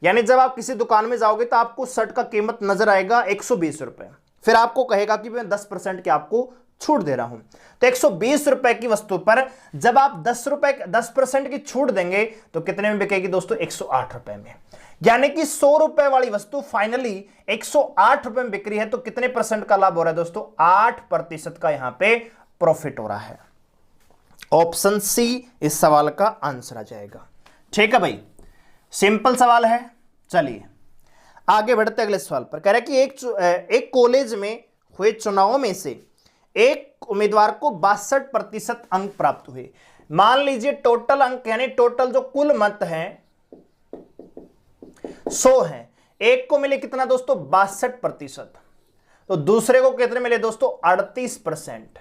यानी जब आप किसी दुकान में जाओगे तो आपको शर्ट का कीमत नजर आएगा 120 रुपए, फिर आपको कहेगा कि मैं 10% की आपको छूट दे रहा हूं। तो 120 रुपए की वस्तु पर जब आप 10% की छूट देंगे तो कितने में बिकेगी दोस्तों, 108 रुपए में। यानी कि 100 रुपए वाली वस्तु फाइनली 108 रुपए में बिक रही है। तो कितने परसेंट का लाभ हो रहा है दोस्तों, 8% का यहां पे प्रॉफिट हो रहा है। ऑप्शन सी इस सवाल का आंसर आ जाएगा, ठीक है भाई, सिंपल सवाल है। चलिए आगे बढ़ते अगले सवाल पर। कह रहा है कि एक कॉलेज में हुए चुनावों में से एक उम्मीदवार को 62% अंक प्राप्त हुए। मान लीजिए टोटल अंक यानी टोटल जो कुल मत हैं 100 हैं, एक को मिले कितना दोस्तों, 62%। तो दूसरे को कितने मिले दोस्तों, 38%।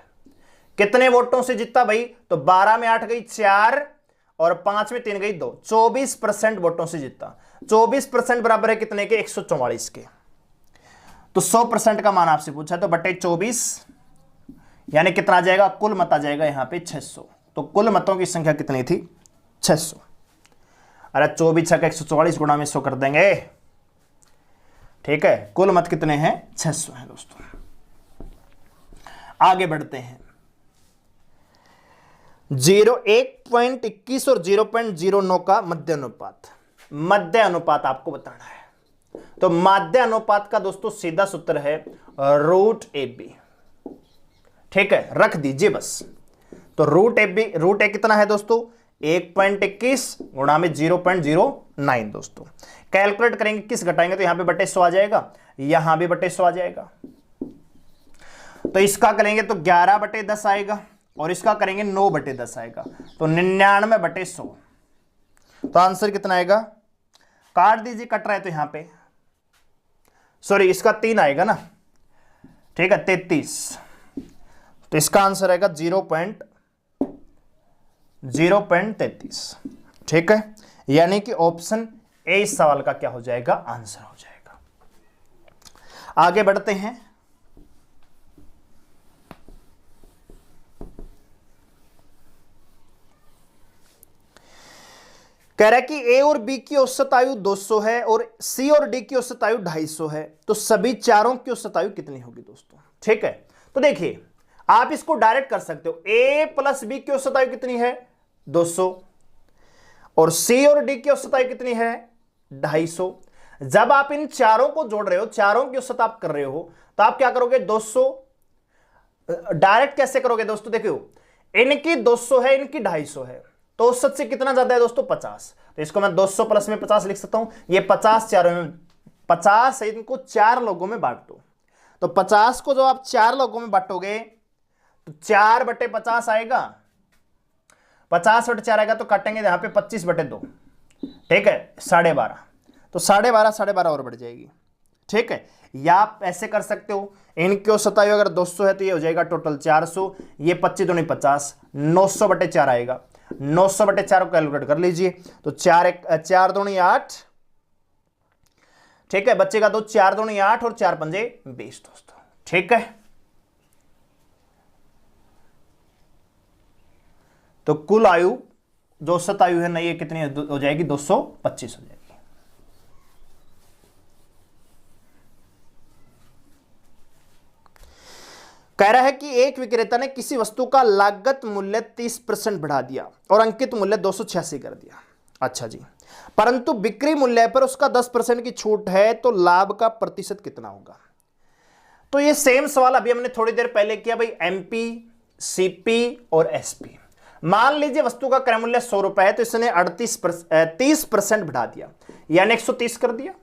कितने वोटों से जीता भाई, तो 12 में 8 गई 4 और 5 में 3 गई 2, 24% वोटों से जीता। 24% बराबर है कितने के? 144 के। तो 100% का मान आपसे पूछा, तो बटे 24 यानी कितना आ जाएगा? कुल मत आ जाएगा यहां पे 600। तो कुल मतों की संख्या कितनी थी? 600। अरे 24 छक 144 गुणा में 100 कर देंगे, ठीक है। कुल मत कितने हैं? 600 हैं दोस्तों। आगे बढ़ते हैं। 1.21 और 0.09 का मध्य अनुपात। मध्य अनुपात आपको बताना है, तो माध्य अनुपात का दोस्तों सीधा सूत्र है √AB, ठीक है, रख दीजिए बस। तो √AB कितना है दोस्तों? 1.21 गुणा में 0.09 दोस्तों। कैलकुलेट करेंगे, किस घटाएंगे? तो यहां पे बटे 100 आ जाएगा, यहां भी बटे 100 आ जाएगा। तो इसका करेंगे तो 11/10 आएगा, और इसका करेंगे 9/10 आएगा, तो 99/100। तो आंसर कितना आएगा? काट दीजिए, कट रहा है तो यहां पे, सॉरी इसका 3 आएगा ना, ठीक है, 33। तो इसका आंसर आएगा 0.33, ठीक है। यानी कि ऑप्शन ए इस सवाल का क्या हो जाएगा? आंसर हो जाएगा। आगे बढ़ते हैं। कह रहा है कि ए और बी की औसत आयु 200 है और सी और डी की औसत आयु 250 है, तो सभी चारों की औसत आयु कितनी होगी दोस्तों? ठीक है, तो देखिए आप इसको डायरेक्ट कर सकते हो। ए प्लस बी की औसत आयु कितनी है? 200, और सी और डी की औसत आयु कितनी है? 250। जब आप इन चारों को जोड़ रहे हो, चारों की औसत आप कर रहे हो, तो आप क्या करोगे? 200 डायरेक्ट कैसे करोगे दोस्तों? देखो इनकी 200 है, इनकी 250 है, तो औसत से कितना ज्यादा है दोस्तों? 50। तो इसको मैं 200 प्लस में 50 लिख सकता हूं। ये 50 चारों में 50 है, इनको 4 लोगों में बांट दो। तो 50 को जो आप 4 लोगों में बांटोगे तो 4/50 आएगा, 50/4 आएगा, तो काटेंगे यहां पे 25/2, ठीक है, 12.5। तो 12.5 और बढ़ जाएगी, ठीक है। या आप ऐसे कर सकते हो, इनकी औसत आयु अगर 200 है तो ये हो जाएगा टोटल 400, ये 25 दूनी 50, 900/4 आएगा। 900/4 को कैलकुलेट कर लीजिए, तो 4 दूनी 8, ठीक है, बच्चे का तो 4 दूनी 8 और 4 पंजे 20 दोस्तों, ठीक है। तो कुल आयु जो औसत आयु है ना, ये कितनी हो जाएगी? 225 हो जाएगी। कह रहा है कि एक विक्रेता ने किसी वस्तु का लागत मूल्य 30% बढ़ा दिया और अंकित मूल्य 286 कर दिया। अच्छा जी, परंतु बिक्री मूल्य पर उसका 10% की छूट है, तो लाभ का प्रतिशत कितना होगा? तो ये सेम सवाल अभी हमने थोड़ी देर पहले किया भाई, एमपी, सीपी और एसपी। मान लीजिए वस्तु का क्रय मूल्य 100 रुपए है, तो इसने 30% बढ़ा दिया, यानी 130 कर दिया,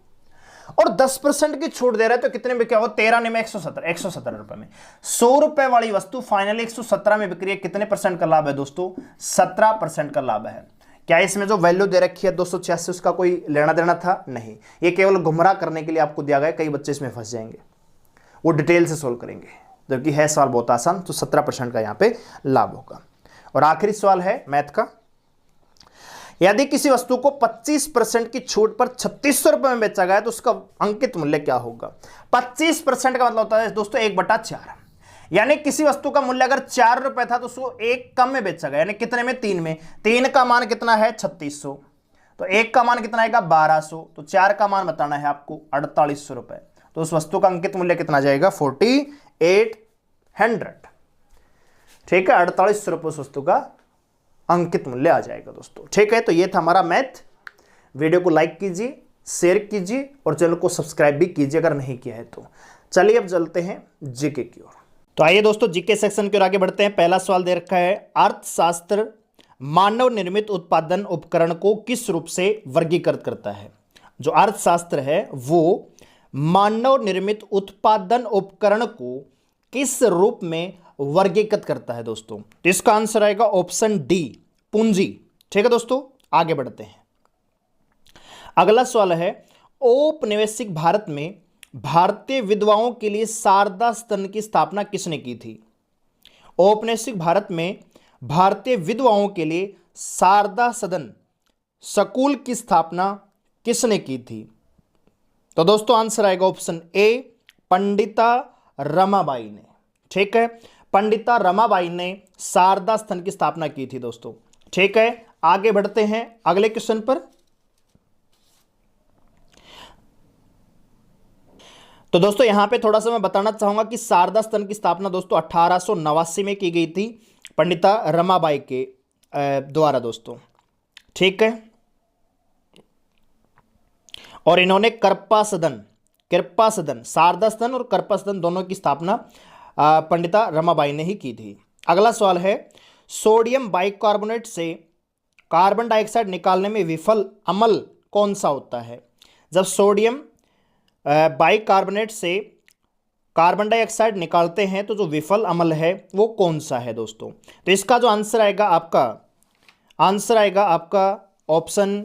और 10% की छूट दे रहा है, तो कितने में क्या हो? 13 में 117 रुपए में 100 रुपए वाली वस्तु फाइनली 117 में बिक्री है। कितने परसेंट का लाभ है दोस्तों? 17% का लाभ है। क्या इसमें जो वैल्यू दे रखी है 286, उसका कोई लेना देना था? नहीं, ये केवल गुमराह करने के लिए आपको दिया गया। कई बच्चे इसमें फंस जाएंगे, वो डिटेल से सोल्व करेंगे, जबकि है सवाल बहुत आसान। तो 17% का यहां पे लाभ होगा। और आखिरी सवाल है मैथ का, यदि किसी वस्तु को 25% की छूट पर 3600 रुपए में बेचा गया, तो उसका अंकित मूल्य क्या होगा? 25% का मतलब होता है दोस्तों 1/4, यानी किसी वस्तु का मूल्य अगर 4 रुपए था तो उसको 1 कम में बेचा गया, यानी कितने में? 3 में। 3 का मान कितना है? 3600, तो 1 का मान कितना आएगा? 1200, तो 4 का मान बताना है आपको 4800 रुपए। तो उस वस्तु का अंकित मूल्य कितना जाएगा? 4800, ठीक है, 4800 रुपए उस वस्तु का अंकित मूल्य आ जाएगा दोस्तों, ठीक है। तो ये था हमारा मैथ। वीडियो को लाइक कीजिए, शेयर कीजिए और चैनल को सब्सक्राइब भी कीजिए अगर नहीं किया है तो। चलिए अब चलते हैं जीके की ओर। तो आइए दोस्तों जीके सेक्शन की ओर आगे बढ़ते हैं। पहला सवाल दे रखा है, अर्थशास्त्र मानव निर्मित उत्पादन उपकरण को किस रूप से वर्गीकृत करता है? जो अर्थशास्त्र है वो मानव निर्मित उत्पादन उपकरण को किस रूप में वर्गीकृत करता है दोस्तों? तो इसका आंसर आएगा ऑप्शन डी, पूंजी, ठीक है दोस्तों। आगे बढ़ते हैं। अगला सवाल है, औपनिवेशिक भारत में भारतीय विधवाओं के लिए शारदा सदन की स्थापना किसने की थी? औपनिवेशिक भारत में भारतीय विधवाओं के लिए शारदा सदन स्कूल की स्थापना किसने की थी? तो दोस्तों आंसर आएगा ऑप्शन ए, पंडिता रमाबाई ने। ठीक है, पंडिता रमाबाई ने शारदा सदन की स्थापना की थी दोस्तों। ठीक है, आगे बढ़ते हैं अगले क्वेश्चन पर। तो दोस्तों यहां पे थोड़ा सा मैं बताना चाहूंगा कि शारदा सदन की स्थापना दोस्तों 1889 में की गई थी पंडिता रमाबाई के द्वारा दोस्तों। ठीक है, और इन्होंने कृपा सदन शारदा सदन और कृपा सदन दोनों की स्थापना पंडिता रमाबाई ने ही की थी। अगला सवाल है, सोडियम बाइकार्बोनेट से कार्बन डाइऑक्साइड निकालने में विफल अमल कौन सा होता है? जब सोडियम बाइकार्बोनेट से कार्बन डाइऑक्साइड निकालते हैं तो जो विफल अमल है वो कौन सा है दोस्तों? तो इसका जो आंसर आएगा आपका ऑप्शन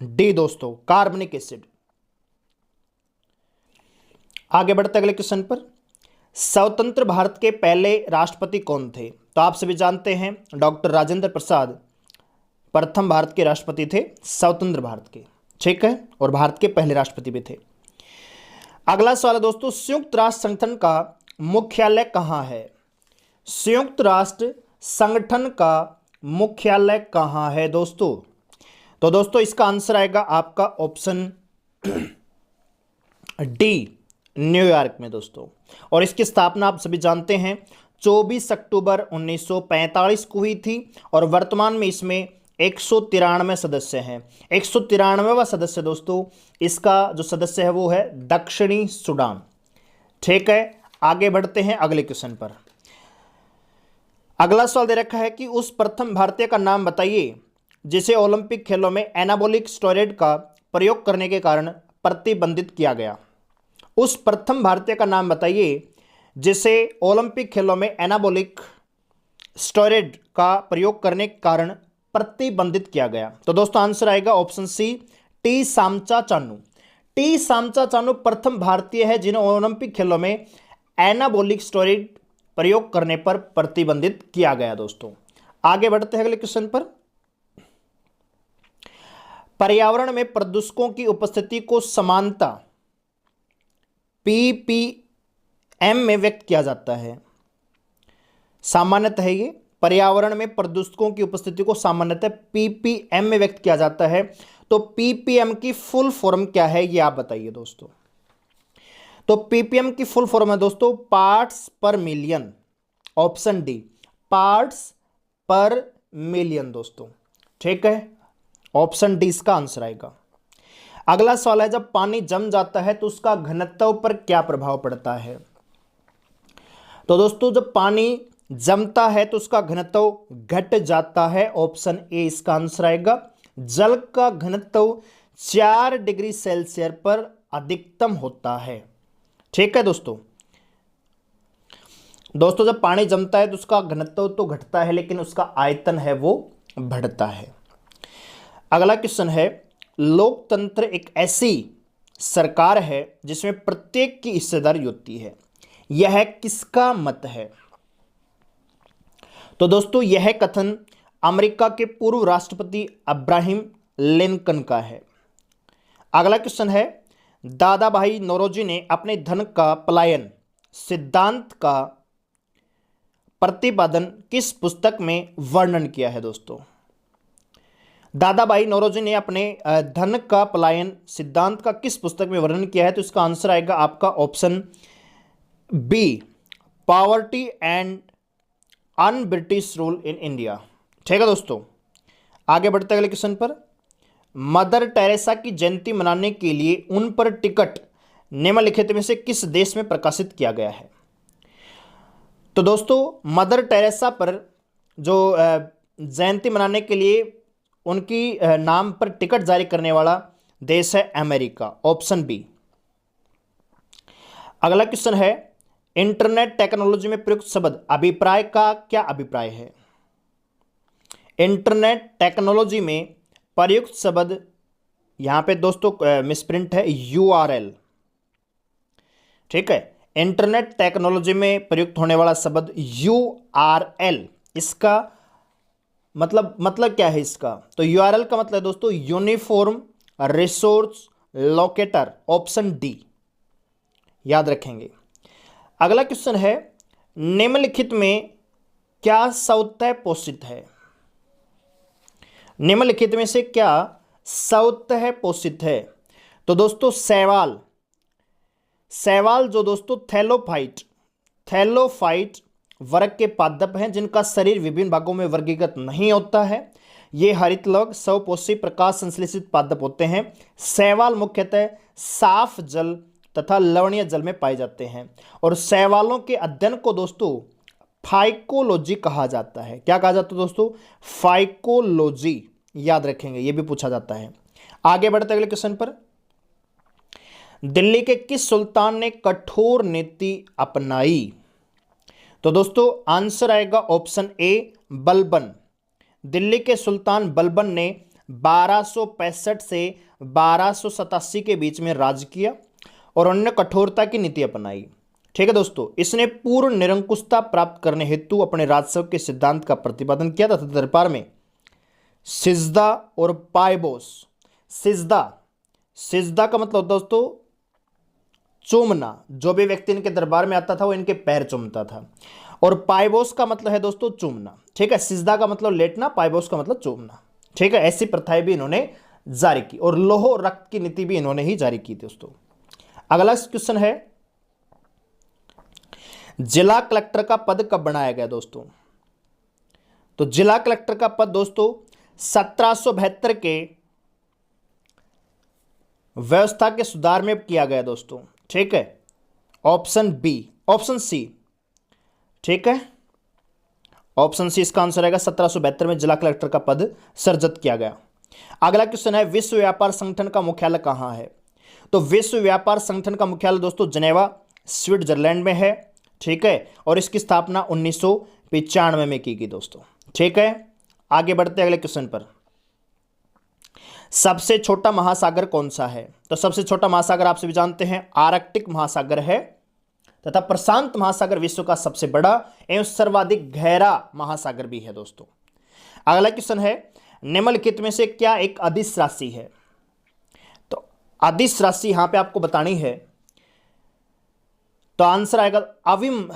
डी दोस्तों, कार्बनिक एसिड। आगे बढ़ते अगले क्वेश्चन पर। स्वतंत्र भारत के पहले राष्ट्रपति कौन थे? तो आप सभी जानते हैं डॉक्टर राजेंद्र प्रसाद प्रथम भारत के राष्ट्रपति थे, स्वतंत्र भारत के। ठीक है, और भारत के पहले राष्ट्रपति भी थे। अगला सवाल है दोस्तों, संयुक्त राष्ट्र संगठन का मुख्यालय कहां है? संयुक्त राष्ट्र संगठन का मुख्यालय कहां है दोस्तों? तो दोस्तों इसका आंसर आएगा आपका ऑप्शन डी, न्यूयॉर्क में दोस्तों। और इसकी स्थापना आप सभी जानते हैं 24 अक्टूबर 1945 को हुई थी और वर्तमान में इसमें 193 सदस्य हैं। 193वां सदस्य दोस्तों इसका जो सदस्य है वो है दक्षिणी सूडान। ठीक है, आगे बढ़ते हैं अगले क्वेश्चन पर। अगला सवाल दे रखा है कि उस प्रथम भारतीय का नाम बताइए जिसे ओलंपिक खेलों में एनाबॉलिक स्टेरॉयड का प्रयोग करने के कारण प्रतिबंधित किया गया। उस प्रथम भारतीय का नाम बताइए जिसे ओलंपिक खेलों में एनाबॉलिक स्टेरॉयड का प्रयोग करने के कारण प्रतिबंधित किया गया। तो दोस्तों आंसर आएगा ऑप्शन सी, टी सामचाचानू। टी सामचाचानू प्रथम भारतीय है जिन्हें ओलंपिक खेलों में एनाबॉलिक स्टेरॉयड प्रयोग करने पर प्रतिबंधित किया गया दोस्तों। आगे बढ़ते हैं अगले क्वेश्चन पर। पर्यावरण में प्रदूषकों की उपस्थिति को समानता पीपीएम में व्यक्त किया जाता है। सामान्यतः ये पर्यावरण में प्रदूषकों की उपस्थिति को सामान्यतः पीपीएम में व्यक्त किया जाता है। तो पीपीएम की फुल फॉर्म क्या है ये आप बताइए दोस्तों। तो पीपीएम की फुल फॉर्म है दोस्तों पार्ट्स पर मिलियन। ऑप्शन डी, पार्ट्स पर मिलियन दोस्तों। ठीक है, ऑप्शन डी इसका आंसर आएगा। अगला सवाल है, जब पानी जम जाता है तो उसका घनत्व पर क्या प्रभाव पड़ता है? तो दोस्तों जब पानी जमता है तो उसका घनत्व घट जाता है। ऑप्शन ए इसका आंसर आएगा। जल का घनत्व 4 डिग्री सेल्सियस पर अधिकतम होता है। ठीक है दोस्तों जब पानी जमता है तो उसका घनत्व तो घटता है लेकिन उसका आयतन है वो बढ़ता है। अगला क्वेश्चन है, लोकतंत्र एक ऐसी सरकार है जिसमें प्रत्येक की हिस्सेदारी होती है, यह किसका मत है? तो दोस्तों यह कथन अमेरिका के पूर्व राष्ट्रपति अब्राहम लिंकन का है। अगला क्वेश्चन है, दादा भाई नौरोजी ने अपने धन का पलायन सिद्धांत का प्रतिपादन किस पुस्तक में वर्णन किया है दोस्तों? दादा भाई नौरोजी ने अपने धन का पलायन सिद्धांत का किस पुस्तक में वर्णन किया है? तो इसका आंसर आएगा आपका option B, poverty and un British rule in India. ठीक है दोस्तों, आगे बढ़ते अगले क्वेश्चन पर। मदर टेरेसा की जयंती मनाने के लिए उन पर टिकट निम्नलिखित में से किस देश में प्रकाशित किया गया है? तो दोस्तों मदर टेरेसा पर जो जयंती मनाने के लिए उनकी नाम पर टिकट जारी करने वाला देश है अमेरिका। Option B. अगला क्वेश्चन है, इंटरनेट टेक्नोलॉजी में प्रयुक्त शब्द अभिप्राय का क्या अभिप्राय है? इंटरनेट टेक्नोलॉजी में प्रयुक्त शब्द, यहां पे दोस्तों मिसप्रिंट है यूआरएल। ठीक है, इंटरनेट टेक्नोलॉजी में प्रयुक्त होने वाला शब्द यूआरएल, इसका मतलब क्या है इसका? तो यूआरएल का मतलब है दोस्तों uniform resource locator, option D याद रखेंगे। अगला क्वेश्चन है, निम्नलिखित में क्या स्वतः पोषित है? निम्नलिखित में से क्या स्वतः पोषित है? तो दोस्तों शैवाल जो दोस्तों थैलोफाइट वर्ग के पादप हैं, जिनका शरीर विभिन्न भागों में वर्गीकृत नहीं होता है। ये हरितलवक स्वपोषी प्रकाश संश्लेषित पादप होते हैं। शैवाल मुख्यतः साफ जल तथा लवणीय जल में पाए जाते हैं और शैवालों के अध्ययन को दोस्तों फाइकोलॉजी कहा जाता है। क्या कहा जाता है दोस्तों? फाइकोलॉजी, याद रखेंगे, यह भी पूछा जाता है। आगे बढ़ते अगले क्वेश्चन पर। दिल्ली के किस सुल्तान ने कठोर नीति अपनाई? तो दोस्तों आंसर आएगा ऑप्शन ए बलबन। दिल्ली के सुल्तान बलबन ने 1265 से 1287 के बीच में राज किया और उन्होंने कठोरता की नीति अपनाई। ठीक है दोस्तों, इसने पूर्ण निरंकुशता प्राप्त करने हेतु अपने राजस्व के सिद्धांत का प्रतिपादन किया तथा दरबार में सिजदा और पायबोस। सिजदा का मतलब दोस्तों चूमना, जो भी व्यक्ति इनके दरबार में आता था वो इनके पैर चूमता था। और पायबोस का मतलब है दोस्तों चूमना। ठीक है, सिजदा का मतलब लेटना, पायबोस का मतलब चूमना। ठीक है, ऐसी प्रथाएं भी इन्होंने जारी की और लोह रक्त की नीति भी इन्होंने ही जारी की दोस्तों। अगला क्वेश्चन है, जिला कलेक्टर का पद कब बनाया गया दोस्तों? तो जिला कलेक्टर का पद दोस्तों 1772 के व्यवस्था के सुधार में किया गया दोस्तों। ठीक है, ऑप्शन सी। ठीक है, ऑप्शन सी इसका आंसर आएगा। 1772 में जिला कलेक्टर का पद सृजित किया गया। अगला क्वेश्चन है, विश्व व्यापार संगठन का मुख्यालय कहां है? तो विश्व व्यापार संगठन का मुख्यालय दोस्तों जनेवा स्विट्जरलैंड में है। ठीक है, और इसकी स्थापना 1995 में की गई दोस्तों। ठीक है, आगे बढ़ते अगले क्वेश्चन पर। सबसे छोटा महासागर कौन सा है? तो सबसे छोटा महासागर आप सभी जानते हैं आर्कटिक महासागर है तथा प्रशांत महासागर विश्व का सबसे बड़ा एवं सर्वाधिक गहरा महासागर भी है दोस्तों। अगला क्वेश्चन है, निम्नलिखित में से क्या एक अदिश राशि है? तो अदिश राशि यहां पे आपको बतानी है, तो आंसर आएगा अविम।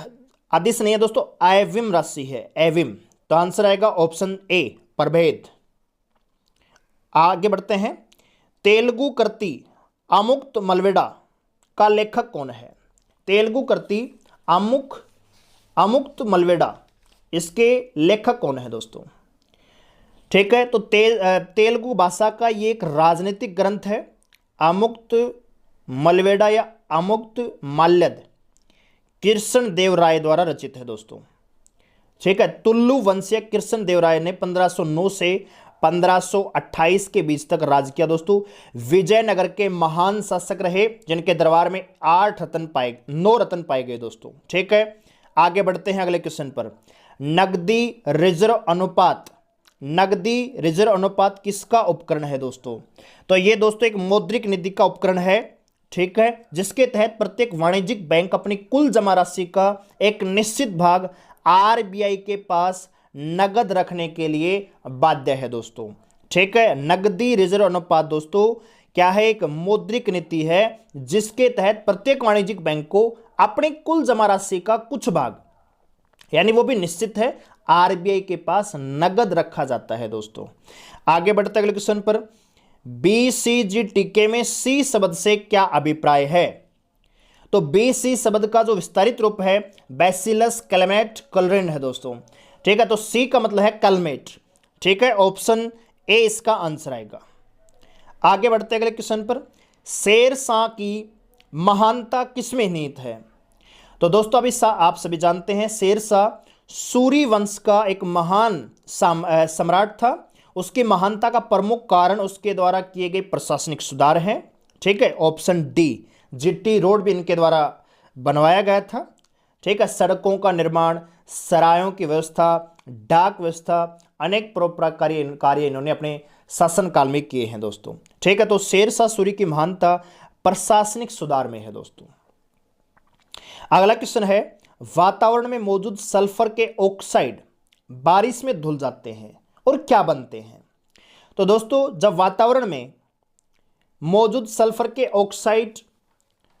अदिश नहीं है दोस्तों, अविम राशि है, अविम। तो आंसर आएगा ऑप्शन ए प्रभेद। आगे बढ़ते हैं, तेलुगु कृति अमुक्त मलवेड़ा का लेखक कौन है? तेलुगु कृति अमुक्त मलवेड़ा, इसके लेखक कौन है दोस्तों? ठीक है, तो तेलुगु भाषा का ये एक राजनीतिक ग्रंथ है। अमुक्त मलवेड़ा या अमुक्त माल्यद कृष्ण देव राय द्वारा रचित है दोस्तों। ठीक है, तुल्लु वंशीय कृष्ण देव राय ने 1509 से 1528 के बीच तक राज किया दोस्तों। विजयनगर के महान शासक रहे, जिनके दरबार में 9 रत्न पाए गए दोस्तों। ठीक है, आगे बढ़ते हैं अगले क्वेश्चन पर। नगदी रिजर्व अनुपात किसका उपकरण है दोस्तों? तो ये दोस्तों एक मौद्रिक नीति का उपकरण है। ठीक है, जिसके तहत प्रत्येक वाणिज्यिक बैंक अपनी कुल जमा राशि का एक निश्चित भाग आरबीआई के पास नगद रखने के लिए बाध्य है दोस्तों। ठीक है, नगदी रिजर्व अनुपात दोस्तों क्या है? एक मौद्रिक नीति है जिसके तहत प्रत्येक वाणिज्यिक बैंक को अपनी कुल जमा राशि का कुछ भाग, यानी वो भी निश्चित है, आरबीआई के पास नगद रखा जाता है दोस्तों। आगे बढ़ते अगले क्वेश्चन पर। बीसीजीटीके में सी शब्द से क्या अभिप्राय है? तो बीसी शब्द का जो विस्तारित रूप है बैसिलस क्लेमेट कलरेंड है दोस्तों। ठीक है, तो सी का मतलब है कलमेट। ठीक है, ऑप्शन ए इसका आंसर आएगा। आगे बढ़ते अगले क्वेश्चन पर। शेरशाह की महानता किसमें निहित है? तो दोस्तों अभी आप सभी जानते हैं शेरशाह सूरी वंश का एक महान सम्राट था। उसकी महानता का प्रमुख कारण उसके द्वारा किए गए प्रशासनिक सुधार हैं। ठीक है, ऑप्शन डी जीटी रोड भी इनके द्वारा बनवाया गया था। ठीक है, सड़कों का निर्माण, सरायों की व्यवस्था, डाक व्यवस्था, अनेक परोपकारी कार्य इन्होंने अपने शासनकाल में किए हैं दोस्तों। ठीक है, तो शेरशाह सूरी की महानता प्रशासनिक सुधार में है दोस्तों। अगला क्वेश्चन है, वातावरण में मौजूद सल्फर के ऑक्साइड बारिश में धुल जाते हैं और क्या बनते हैं? तो दोस्तों जब वातावरण में मौजूद सल्फर के ऑक्साइड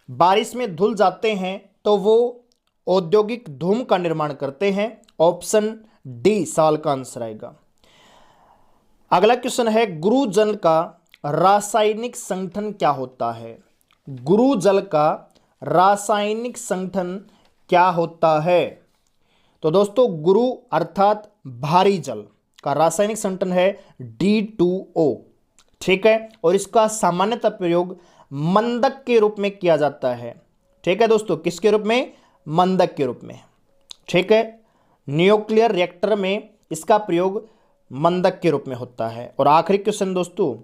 बारिश में धुल जाते हैं तो वो औद्योगिक धूम का निर्माण करते हैं। ऑप्शन डी सवाल का आंसर आएगा। अगला क्वेश्चन है गुरु जल का रासायनिक संगठन क्या होता है? गुरु जल का रासायनिक संगठन क्या होता है? तो दोस्तों गुरु अर्थात भारी जल का रासायनिक संगठन है D2O, ठीक है। और इसका सामान्यतः प्रयोग मंदक के रूप में किया जाता है, ठीक है दोस्तों। किसके रूप में? मंदक के रूप में, ठीक है। न्यूक्लियर रिएक्टर में इसका प्रयोग मंदक के रूप में होता है। और आखिरी क्वेश्चन दोस्तों,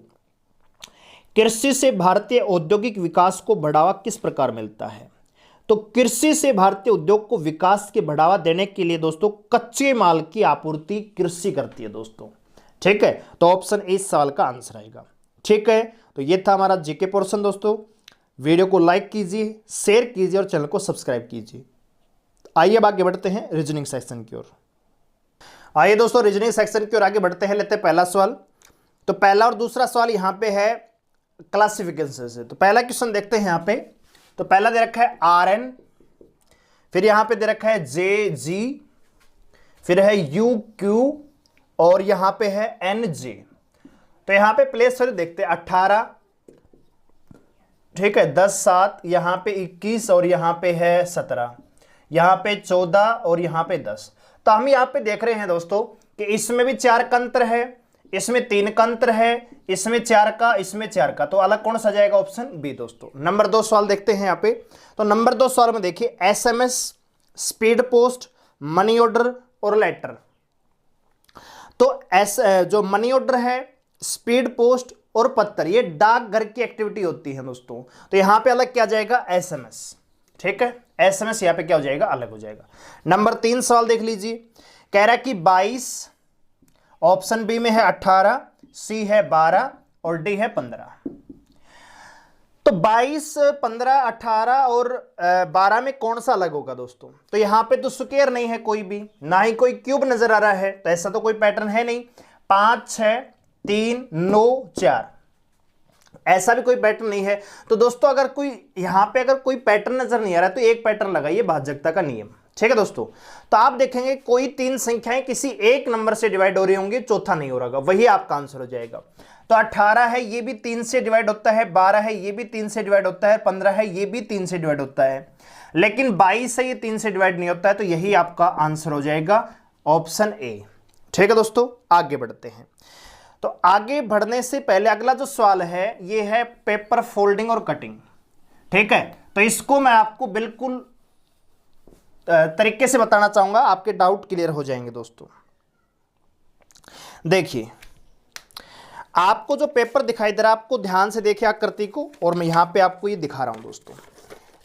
कृषि से भारतीय औद्योगिक विकास को बढ़ावा किस प्रकार मिलता है? तो कृषि से भारतीय उद्योग को विकास के बढ़ावा देने के लिए दोस्तों कच्चे माल की आपूर्ति कृषि करती है दोस्तों, ठीक है। तो ऑप्शन ए इस सवाल का आंसर आएगा, ठीक है। तो ये था हमारा जीके पोर्शन दोस्तों। वीडियो को लाइक कीजिए, शेयर कीजिए और चैनल को सब्सक्राइब कीजिए। आइए अब आगे बढ़ते हैं रीजनिंग सेक्शन की ओर। आइए दोस्तों रीजनिंग सेक्शन की ओर आगे बढ़ते हैं। लेते हैं पहला सवाल। तो पहला और दूसरा सवाल यहाँ पे है क्लासिफिकेशन से। तो पहला क्वेश्चन देखते हैं यहाँ पे। तो पहला दे रखा है RN, फिर यहाँ पे दे रखा है JG, फिर है UQ और यहाँ पे है NJ। तो यहाँ पे प्लेस वैल्यू देखते हैं 18, ठीक है, 10 7, यहाँ पे 21 और यहाँ पे है 17, यहाँ पे 14 और यहाँ पे 10। तो हम यहाँ पे देख रहे हैं दोस्तों कि इसमें भी 4 का अंतर है, इसमें 3 का अंतर है, इसमें 4 का, इसमें 4 का। तो अलग कौन सा जाएगा? ऑप्शन बी दोस्तों। नंबर 2 सवाल देखते हैं यहाँ पे। तो नंबर 2 सवाल में देखिए SMS, speed post, money order और लेटर। तो जो मनी ऑर्डर है, स्पीड पोस्ट और पत्र, ये डाकघर की एक्टिविटी होती है दोस्तों। तो यहां पे अलग क्या जाएगा? SMS, ठीक है। SMS यहां पे क्या हो जाएगा? अलग हो जाएगा। नंबर 3 सवाल देख लीजिए। कह रहा है कि 22, ऑप्शन बी में है 18, सी है 12 और डी है 15। तो 22, 15, 18 और 12 में कौन सा अलग होगा दोस्तों? तो यहां पे तो स्क्वायर नहीं है कोई भी, ना ही कोई क्यूब नजर आ रहा है, तो ऐसा तो कोई पैटर्न है नहीं। 5, 6, 3, 9, 4, ऐसा भी कोई पैटर्न नहीं है। तो दोस्तों अगर कोई यहां पे अगर कोई पैटर्न नजर नहीं आ रहा है तो एक पैटर्न लगाइए, भाज्यता का नियम, ठीक है दोस्तों। तो आप देखेंगे कोई 3 संख्याएं किसी एक नंबर से डिवाइड हो रही होंगी, चौथा नहीं हो रहा, वही आपका आंसर हो जाएगा। तो 18 है, ये भी 3 से डिवाइड होता है, 12 है, ये भी 3 से डिवाइड होता है, 15 है, ये भी 3 से डिवाइड होता है, लेकिन 22 है, ये 3 से डिवाइड नहीं होता है। तो यही आपका आंसर हो जाएगा ऑप्शन ए, ठीक है दोस्तों। आगे बढ़ते हैं। तो आगे बढ़ने से पहले अगला जो सवाल है ये है पेपर फोल्डिंग और कटिंग, ठीक है। तो इसको मैं आपको बिल्कुल तरीके से बताना चाहूंगा, आपके डाउट क्लियर हो जाएंगे दोस्तों। देखिए आपको जो पेपर दिखाई दे रहा है, आपको ध्यान से देखिए आकृति को, और मैं यहां पे आपको ये दिखा रहा हूं दोस्तों।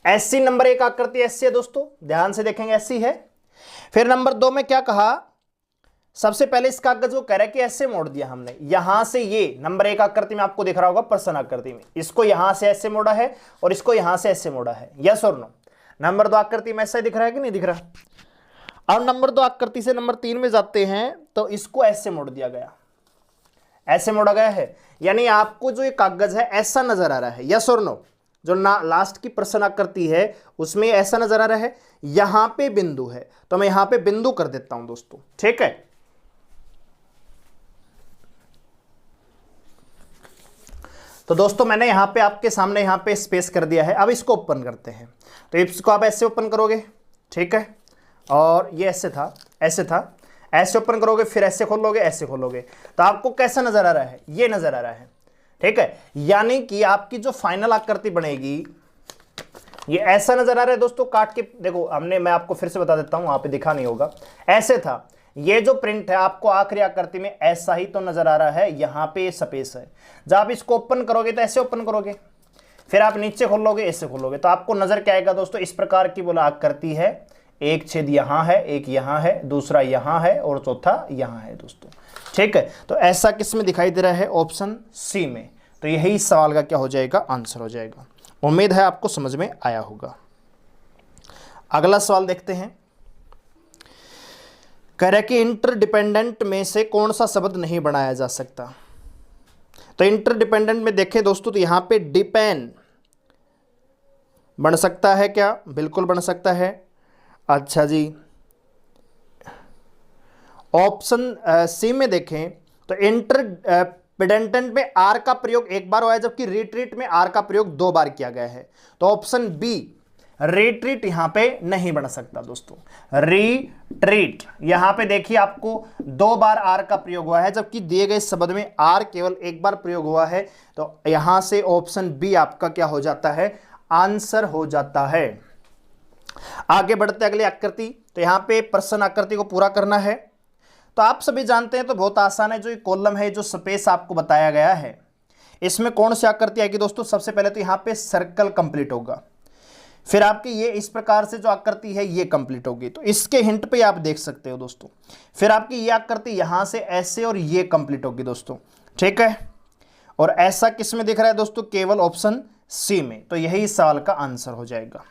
SC नंबर 1 आकृति SC है दोस्तों, ध्यान से देखेंगे SC है। फिर नंबर 2 में क्या कहा? सबसे पहले इस कागज को कह रहा है कि ऐसे मोड़ दिया हमने, यहां से ये नंबर 1 आकृति में आपको दिख रहा होगा प्रश्न आकृति में, इसको यहां से ऐसे मोड़ा है और इसको यहां से ऐसे मोड़ा है, यस और नो? नंबर 2 आकृति में ऐसा दिख रहा है कि नहीं दिख रहा? अब नंबर 2 आकृति से नंबर 3 में जाते हैं तो इसको ऐसे मोड़ दिया गया, ऐसे मोड़ा गया है, यानी आपको जो ये कागज है ऐसा नजर आ रहा है, यस और नो? जो लास्ट की प्रश्न आकृति है उसमें ऐसा नजर आ रहा है, यहां पे बिंदु है, तो मैं यहां पे बिंदु कर देता हूं दोस्तों, ठीक है। तो दोस्तों मैंने यहां पे आपके सामने यहां पे स्पेस कर दिया है। अब इसको ओपन करते हैं। तो इसको आप ऐसे ओपन करोगे, ठीक है, और ये ऐसे था, ऐसे था, ऐसे ओपन करोगे, फिर ऐसे खोलोगे, ऐसे खोलोगे, तो आपको कैसा नजर आ रहा है? ये नजर आ रहा है, ठीक है। यानी कि आपकी जो फाइनल आकृति बनेगी ये ऐसा नजर आ रहा है दोस्तों। काट के देखो, मैं आपको फिर से बता देता हूं, वहां पे दिखा नहीं होगा, ऐसे था। ये जो प्रिंट है आपको आखिरी आकृति में ऐसा ही तो नजर आ रहा है, यहां पे स्पेस है। जब आप इसको ओपन करोगे तो ऐसे ओपन करोगे, फिर आप नीचे खोलोगे, ऐसे खोलोगे, तो आपको नजर क्या आएगा दोस्तों? इस प्रकार की बोला आकृति है, एक छेद यहां है, एक यहां है, दूसरा यहां है और चौथा यहां है दोस्तों, ठीक है। तो ऐसा किस में दिखाई दे रहा है? ऑप्शन सी में। तो यही इस सवाल का क्या हो जाएगा? आंसर हो जाएगा। उम्मीद है आपको समझ में आया होगा। अगला सवाल देखते हैं। कह रहे कि इंटरडिपेंडेंट में से कौन सा शब्द नहीं बनाया जा सकता। तो इंटरडिपेंडेंट में देखें दोस्तों तो यहां पे डिपेंड बन सकता है क्या? बिल्कुल बन सकता है। अच्छा जी, ऑप्शन सी में देखें तो इंटरडिपेंडेंट में आर का प्रयोग एक बार हुआ है, जबकि रिट्रीट में आर का प्रयोग 2 बार किया गया है। तो ऑप्शन बी रिट्रीट यहां पे नहीं बन सकता दोस्तों। रिट्रीट यहां पे देखिए आपको 2 बार आर का प्रयोग हुआ है, जबकि दिए गए शब्द में आर केवल 1 बार प्रयोग हुआ है। तो यहां से ऑप्शन बी आपका क्या हो जाता है? आंसर हो जाता है। आगे बढ़ते अगली आकृति। तो यहां पे प्रश्न आकृति को पूरा करना है। तो आप सभी जानते हैं, तो बहुत आसान है। जो कॉलम है, जो स्पेस आपको बताया गया है, इसमें कौन सी आकृति आएगी दोस्तों? सबसे पहले तो यहां पे सर्कल कंप्लीट होगा, फिर आपकी ये इस प्रकार से जो आकृति है ये कंप्लीट होगी। तो इसके हिंट पे आप देख सकते हो दोस्तों। फिर आपकी ये आकृति यहां से ऐसे और ये कंप्लीट होगी दोस्तों, ठीक है। और ऐसा किस में दिख रहा है दोस्तों? केवल ऑप्शन सी में। तो यही इस सवाल का आंसर हो जाएगा,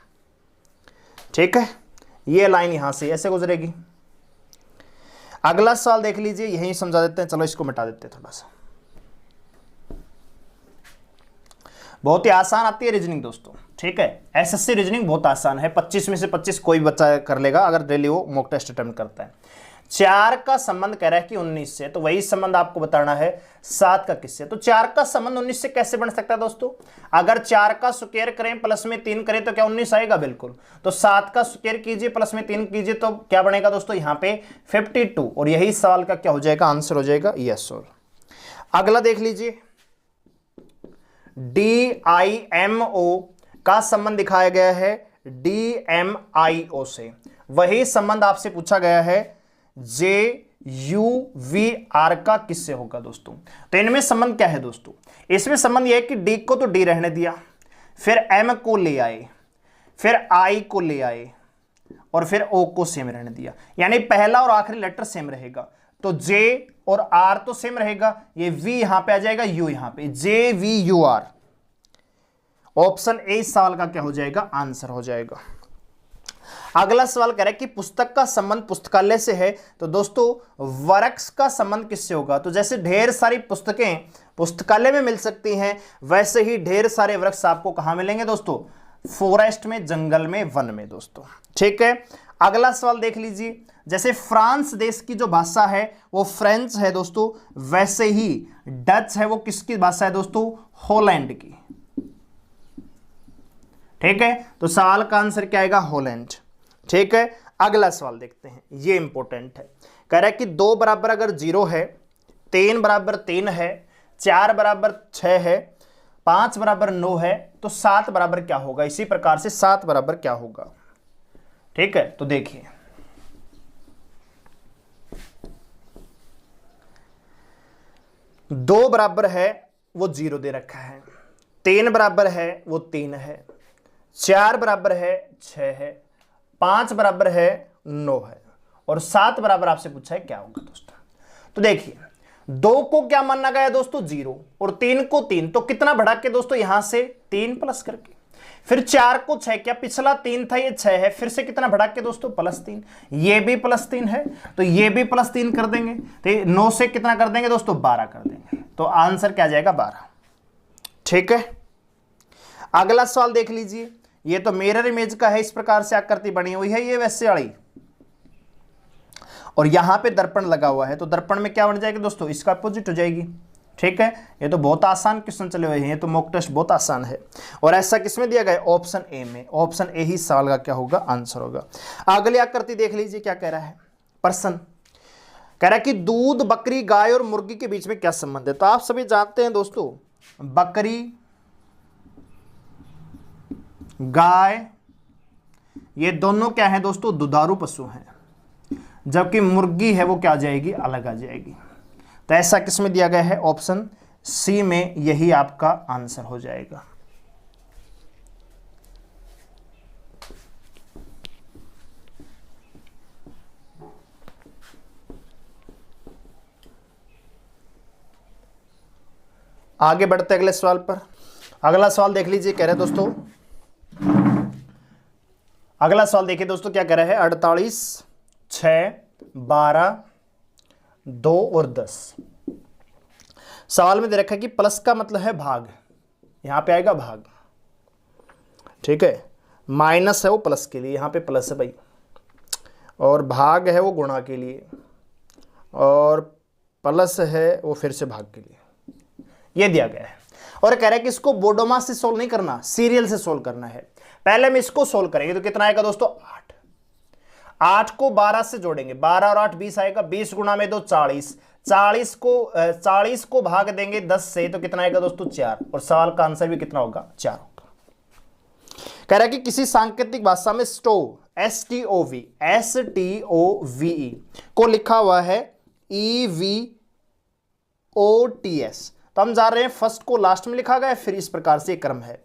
ठीक है। ये लाइन यहां से ऐसे गुजरेगी। अगला सवाल देख लीजिए, यही समझा देते हैं। चलो इसको मिटा देते हैं थोड़ा सा। बहुत ही आसान आती है रीजनिंग दोस्तों, ठीक है। एसएससी रीजनिंग बहुत आसान है। 25 में से 25 कोई बच्चा कर लेगा अगर डेली वो मॉक टेस्ट अटेम्प्ट करता है। 4 का संबंध कह रहा है कि 19 से, तो वही संबंध आपको बताना है 7 का किससे। तो 4 का संबंध 19 से कैसे बन सकता है दोस्तों? अगर 4 का स्क्वायर करें प्लस में 3 करें तो क्या 19 आएगा? बिल्कुल। तो 7 का स्क्वायर कीजिए प्लस में 3 कीजिए तो क्या बनेगा दोस्तों? यहाँ पे 52। और यही सवाल का क्या हो जाएगा? आंसर हो जाएगा यस। और अगला देख लीजिए, DIMO का संबंध दिखाया गया है DMIO से। वही संबंध आपसे पूछा गया है JUVR का किससे होगा दोस्तों? तो इनमें संबंध क्या है दोस्तों? इसमें संबंध यह है कि D को तो D रहने दिया, फिर M को ले आए, फिर I को ले आए, और फिर O को सेम रहने दिया। यानी पहला और आखिरी लेटर सेम रहेगा। तो J और R तो सेम रहेगा, ये V यहां पे आ जाएगा, U यहां पे, JVUR। ऑप्शन ए इस सवाल का क्या हो जाएगा? आंसर हो जाएगा। अगला सवाल कह रहा है कि पुस्तक का संबंध पुस्तकालय से है। तो दोस्तों वृक्ष का संबंध किससे होगा? तो जैसे ढेर सारी पुस्तकें पुस्तकालय में मिल सकती हैं, वैसे ही ढेर सारे वृक्ष आपको कहां मिलेंगे दोस्तों? फॉरेस्ट में, जंगल में, वन में दोस्तों, ठीक है। अगला सवाल देख लीजिए, जैसे फ्रांस देश की जो भाषा है वो फ्रेंच है दोस्तों, वैसे ही डच है वो किसकी भाषा है दोस्तों? हॉलैंड की, ठीक है। तो सवाल का आंसर क्या आएगा? हॉलैंड, ठीक है। अगला सवाल देखते हैं, ये इंपॉर्टेंट है। कह रहा है कि 2 बराबर अगर 0 है, 3 बराबर 3 है, 4 बराबर 6 है, 5 बराबर 9 है, तो 7 बराबर क्या होगा? इसी प्रकार से 7 बराबर क्या होगा, ठीक है। तो देखिए, दो बराबर है वो 0 दे रखा है, 3 बराबर है वो 3 है, 4 बराबर है 6 है, 5 बराबर है 9 है, और 7 बराबर आपसे पूछा है क्या होगा दोस्तों। तो देखिए, 2 को क्या माना गया दोस्तों? 0, और 3 को 3, तो कितना बढ़ा के दोस्तों? यहां से 3 प्लस करके, फिर 4 को 6, क्या पिछला 3 था ये 6 है, फिर से कितना बढ़ा के दोस्तों? +3, ये भी +3 है तो ये भी +3 कर देंगे, तो 9 से कितना कर देंगे दोस्तों? 12 कर देंगे। तो आंसर क्या जाएगा? 12, ठीक है। अगला सवाल देख लीजिए, ये तो मिरर इमेज का है, इस प्रकार से आकृति बनी हुई है, ये वैसे वाली, और यहां पे दर्पण लगा हुआ है, तो दर्पण में क्या बन जाएगी दोस्तों? इसका अपोजिट हो जाएगी, ठीक है। ये तो बहुत आसान क्वेश्चन चले हुए हैं, ये तो मॉक टेस्ट बहुत आसान है। और ऐसा किसमें दिया गया? ऑप्शन ए में। ऑप्शन ए ही सवाल का क्या होगा? आंसर होगा। अगली आकृति देख लीजिए, क्या कह रहा है प्रश्न? कह रहा है कि दूध, बकरी, गाय और मुर्गी के बीच में क्या संबंध है? तो आप सभी जानते हैं दोस्तों, बकरी, गाय, ये दोनों क्या है दोस्तों? दुधारू पशु हैं, जबकि मुर्गी है वो क्या आ जाएगी? अलग आ जाएगी। तो ऐसा किसमें दिया गया है? ऑप्शन सी में, यही आपका आंसर हो जाएगा। आगे बढ़ते अगले सवाल पर। अगला सवाल देख लीजिए, कह रहे हैं दोस्तों, अगला सवाल देखिए दोस्तों, क्या कह रहा है? 48, 6, 12, 2 और 10। सवाल में दे रखा है कि प्लस का मतलब है भाग, यहां पे आएगा भाग, ठीक है। माइनस है वो प्लस के लिए, यहां पे प्लस है भाई, और भाग है वो गुणा के लिए, और प्लस है वो फिर से भाग के लिए, ये दिया गया है। और कह रहा है कि इसको बोडोमा से सोल्व नहीं करना, सीरियल से सोल्व करना है। पहले हम इसको सोल्व करेंगे तो कितना आएगा दोस्तों 8, 8 को 12 से जोड़ेंगे, 12 और 8 20 आएगा, 20 गुणा में 2 40, 40 को भाग देंगे 10 से तो कितना आएगा दोस्तों 4, और सवाल का आंसर भी कितना होगा 4 होगा। कह रहा है कि किसी सांकेतिक भाषा में स्टोव STOV को लिखा हुआ है EVOTS, तो हम जा रहे हैं फर्स्ट को लास्ट में लिखा गया है, फिर इस प्रकार से क्रम है,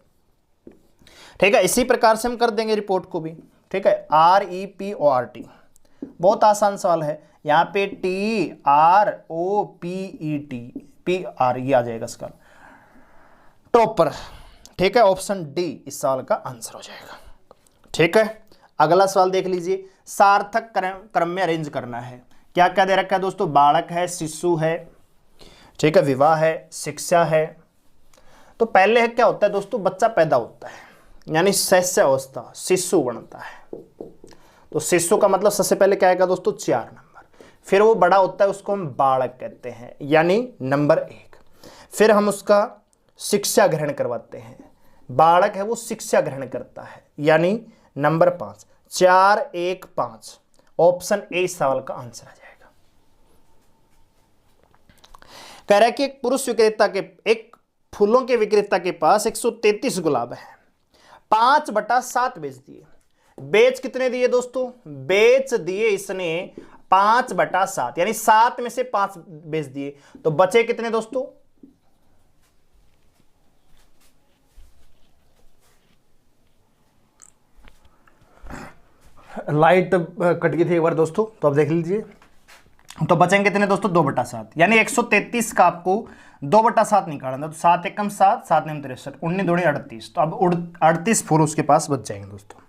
ठीक है। इसी प्रकार से हम कर देंगे रिपोर्ट को भी, ठीक है। REPORT, बहुत आसान सवाल है, यहां पे TROPET ये आ जाएगा इसका टॉपर, ठीक है। ऑप्शन डी इस सवाल का आंसर हो जाएगा, ठीक है। अगला सवाल देख लीजिए, सार्थक क्रम में अरेंज करना है। क्या क्या दे रखा है दोस्तों, बालक है, शिशु है, ठीक है, विवाह है, शिक्षा है। तो पहले है क्या होता है दोस्तों, बच्चा पैदा होता है यानी शैशव अवस्था, शिशु बनता है। तो शिशु का मतलब सबसे पहले क्या आएगा दोस्तों 4 नंबर, फिर वो बड़ा होता है उसको हम बालक कहते हैं यानी नंबर 1, फिर हम उसका शिक्षा ग्रहण करवाते हैं, बालक है वो शिक्षा ग्रहण करता है यानी नंबर 5, 4 1 5, ऑप्शन ए इस सवाल का आंसर आ जाएगा। कह रहा है कि एक पुरुष विक्रेता के, एक फूलों के विक्रेता के पास 133 गुलाब है, 5/7 बेच दिए। बेच कितने दिए दोस्तों, बेच दिए इसने 5/7 यानी 7 में से 5 बेच दिए, तो बचे कितने दोस्तों, लाइट कट गई थी एक बार दोस्तों, तो अब देख लीजिए, तो बचेंगे कितने दोस्तों 2/7 यानी 133 का आपको 2/7 निकालना, तो 7 एकम 7, 7 9 63, 19 दूनी 38, तो अब 38 फूल उसके पास बच जाएंगे दोस्तों।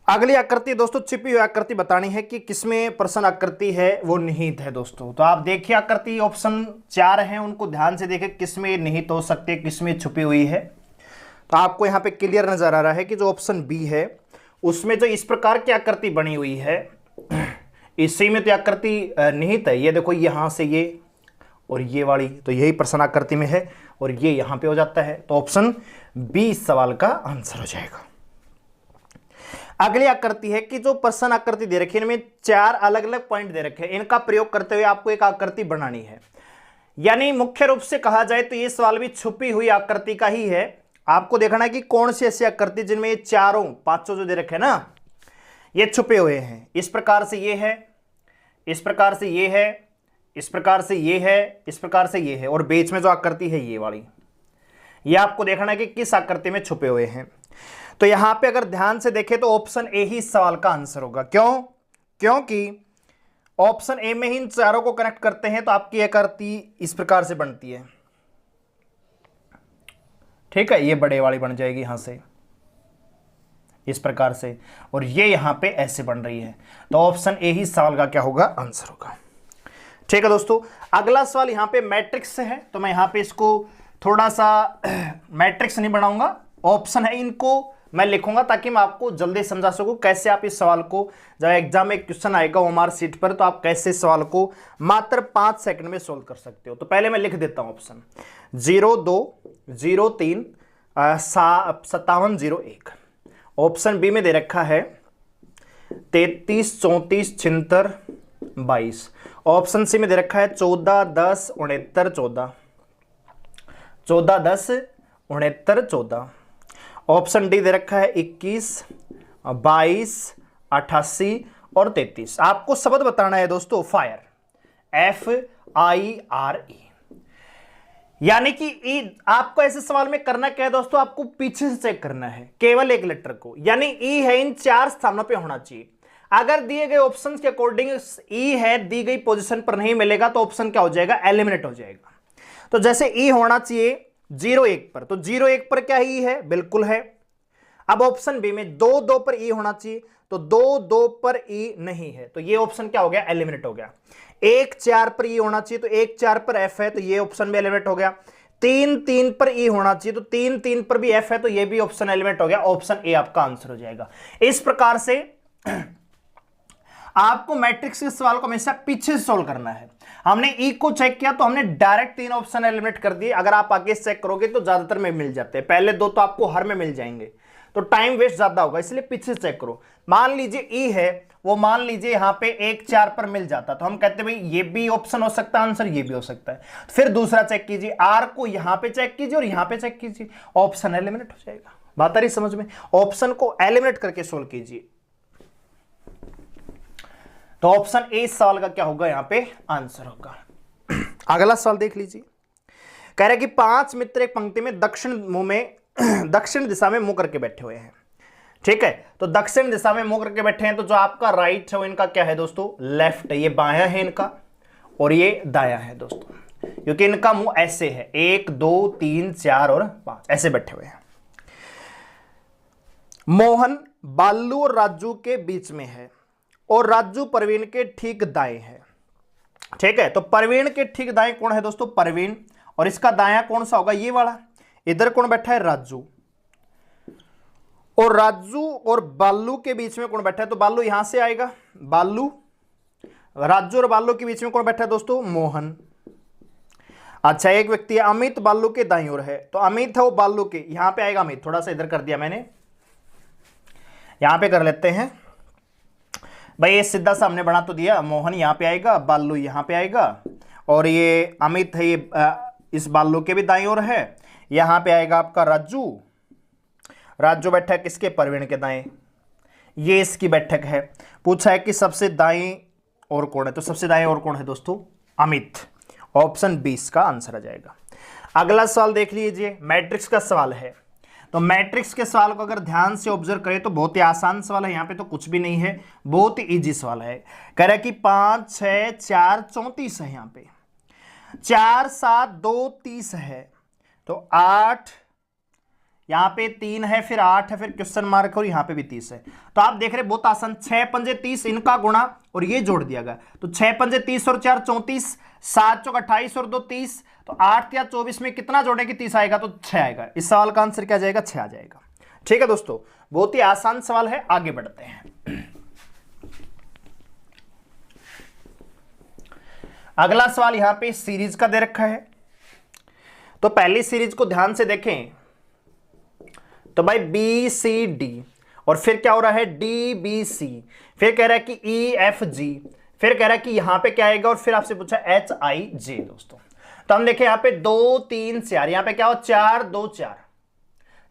अगली आकृति दोस्तों, छिपी हुई आकृति बतानी है कि किसमें प्रश्न आकृति है वो निहित है दोस्तों। तो आप देखिए आकृति ऑप्शन 4 है, उनको ध्यान से देखें किसमें निहित हो सकती है, किसमें छुपी हुई है। तो आपको यहाँ पे क्लियर नजर आ रहा है कि जो ऑप्शन बी है उसमें जो इस प्रकार की आकृति बनी हुई है, इसी में तो आकृति निहित है। ये देखो यहां से ये और ये वाली, तो यही प्रश्न आकृति में है और ये यहां पे हो जाता है, तो ऑप्शन बी इस सवाल का आंसर हो जाएगा। अगली आकृति है कि जो प्रश्न आकृति दे रखी है इनमें 4 अलग अलग पॉइंट दे रखे हैं, इनका प्रयोग करते हुए आपको एक आकृति बनानी है। यानी मुख्य रूप से कहा जाए तो ये सवाल भी छुपी हुई आकृति का ही है। आपको देखना है कि कौन सी ऐसी आकृति जिनमें ये चारों 500 जो दे रखे हैं ना, ये छुपे हुए हैं। इस प्रकार से ये है, इस प्रकार से ये है, इस प्रकार से ये है, इस प्रकार से ये है, और बीच में जो आकृति है ये वाली, ये आपको देखना है कि किस आकृति में छुपे हुए हैं। तो यहां पे अगर ध्यान से देखें तो ऑप्शन ए ही इस सवाल का आंसर होगा। क्यों? क्योंकि ऑप्शन ए में ही इन चारों को कनेक्ट करते हैं तो आपकी आकृति इस प्रकार से बनती है, ठीक है। ये बड़े वाली बन जाएगी यहां से इस प्रकार से, और ये यहां पे ऐसे बन रही है, तो ऑप्शन ए ही सवाल का क्या होगा आंसर होगा, ठीक है दोस्तों। अगला सवाल यहां पे मैट्रिक्स से है, तो मैं यहां पे इसको थोड़ा सा मैट्रिक्स नहीं बनाऊंगा, ऑप्शन है इनको मैं लिखूंगा ताकि मैं आपको जल्दी समझा सकूं कैसे आप इस सवाल को, जब एग्जाम में क्वेश्चन आएगा ओएमआर सीट पर, तो आप कैसे इस सवाल को मात्र 5 सेकंड में सोल्व कर सकते हो। तो पहले मैं लिख देता हूं ऑप्शन 0203 5701। ऑप्शन बी में दे रखा है 33 34 76 22। ऑप्शन सी में दे रखा है 14 10 69 14, 14 10 69 14। ऑप्शन डी दे रखा है 21 22 88 और 33। आपको शब्द बताना है दोस्तों फायर, FIRE, यानी कि आपको ऐसे सवाल में करना क्या है दोस्तों, आपको पीछे से चेक करना है केवल एक लेटर को, यानी ई है इन 4 स्थानों पे होना चाहिए। अगर दिए गए ऑप्शन के अकॉर्डिंग ई है दी गई पोजीशन पर नहीं मिलेगा तो ऑप्शन क्या हो जाएगा, एलिमिनेट हो जाएगा। तो जैसे ई होना चाहिए 01 पर, तो 01 पर क्या ई है, बिल्कुल है। अब ऑप्शन बी में 2 2 पर ई होना चाहिए, तो 2 2 पर ई नहीं है, तो ये ऑप्शन क्या हो गया, एलिमिनेट हो गया। 1 4 पर ई होना चाहिए, तो 1 4 पर एफ है, तो ये ऑप्शन भी एलिमिनेट हो गया। 3 3 पर ई होना चाहिए, तो 3 3 पर भी एफ है, तो ये भी ऑप्शन एलिमिनेट हो गया। ऑप्शन ए आपका आंसर हो जाएगा। इस प्रकार से आपको मैट्रिक्स के सवाल को हमेशा पीछे से सॉल्व करना है। हमने ई को चेक किया तो हमने डायरेक्ट 3 ऑप्शन एलिमिनेट कर दिए। अगर आप आगे चेक करोगे तो ज्यादातर में मिल जाते हैं, पहले 2 तो आपको हर में मिल जाएंगे, तो टाइम वेस्ट ज्यादा होगा, इसलिए पीछे से चेक करो। मान लीजिए ई है, वो मान लीजिए यहां पे 1 4 पर मिल जाता, तो हम कहते हैं भाई ये भी ऑप्शन हो सकता है आंसर, ये भी हो सकता है। फिर दूसरा चेक कीजिए, आर को यहां पे चेक कीजिए और यहां पे चेक कीजिए, ऑप्शन एलिमिनेट हो जाएगा। बात आ रही समझ में? ऑप्शन को एलिमिनेट करके सोल्व कीजिए। तो ऑप्शन ए सवाल का क्या होगा, यहां पे आंसर होगा। अगला सवाल देख लीजिए, कह रहा है कि 5 मित्र एक पंक्ति में दक्षिण दिशा में मुंह करके बैठे हुए हैं। ठीक है, तो दक्षिण दिशा में मुंह करके बैठे हैं, तो जो आपका राइट है वो इनका क्या है दोस्तों, लेफ्ट है। ये बायां है इनका और ये दायां है दोस्तों, क्योंकि इनका मुंह ऐसे है, 1 2 3 4 और 5 ऐसे बैठे हुए हैं। मोहन बालू और राजू के बीच में है और राजू परवीन के ठीक दाएं है। ठीक है, तो परवीन के ठीक दाएं कौन है दोस्तों, परवीन, और इसका दायां कौन सा होगा, ये वाला। इधर कौन बैठा है, राजू, और राजू और बालू के बीच में कौन बैठा है, तो बालू यहां से आएगा, बालू। राजू और बालू के बीच में कौन बैठा है दोस्तों, मोहन। अच्छा, एक व्यक्ति है अमित, बालू के दाईं ओर है, तो अमित है वो बालू के, यहां पे आएगा अमित। थोड़ा सा इधर कर दिया मैंने, यहां पे कर लेते हैं भाई, ये सीधा सा हमने बना तो दिया। मोहन यहां पे आएगा, बालू यहां पे आएगा, और ये अमित है, ये इस बालू के भी दाईं ओर है। यहां पे आएगा आपका राजू, राजू बैठा है किसके, परवीन के दाएं, ये इसकी बैठक है। पूछा है कि सबसे दाएं और कौन है, तो सबसे दाएं और कौन है दोस्तों, अमित। ऑप्शन 20 का आंसर आ जाएगा। अगला सवाल देख लीजिए, मैट्रिक्स का सवाल है। तो मैट्रिक्स के सवाल को अगर ध्यान से ऑब्जर्व करें तो बहुत ही आसान सवाल है, यहां पे तो कुछ भी नहीं है, बहुत ही इजी सवाल है। कह रहा है कि 5 6 4 34 है, यहां पे 4 7 2 30 है, तो 8 यहां पे 3 है, फिर 8 है, फिर क्वेश्चन मार्क, और यहां पे भी 30 है। तो आप देख रहे बहुत आसान, 6 पंजे 30, इनका गुणा और ये जोड़ दिया गया, तो 6 पंजे 30 और 4 34, 7 चौक 28 और 2 30, तो 8 या 24 में कितना जोड़े कि 30 आएगा, तो 6 आएगा। इस सवाल का आंसर क्या जाएगा, 6 आ जाएगा। ठीक है दोस्तों, बहुत ही आसान सवाल है। आगे बढ़ते हैं। अगला सवाल यहां पे सीरीज का दे रखा है, तो पहली सीरीज को ध्यान से देखें, तो भाई बी सी डी, और फिर क्या हो रहा है, डी बी सी, फिर कह रहा है कि ई एफ जी, फिर कह रहा है कि यहां पे क्या आएगा, और फिर आपसे पूछा एच आई जे दोस्तों। तो हम देखें यहां पे 2 3 4, यहां पे क्या हो, 4 2 4,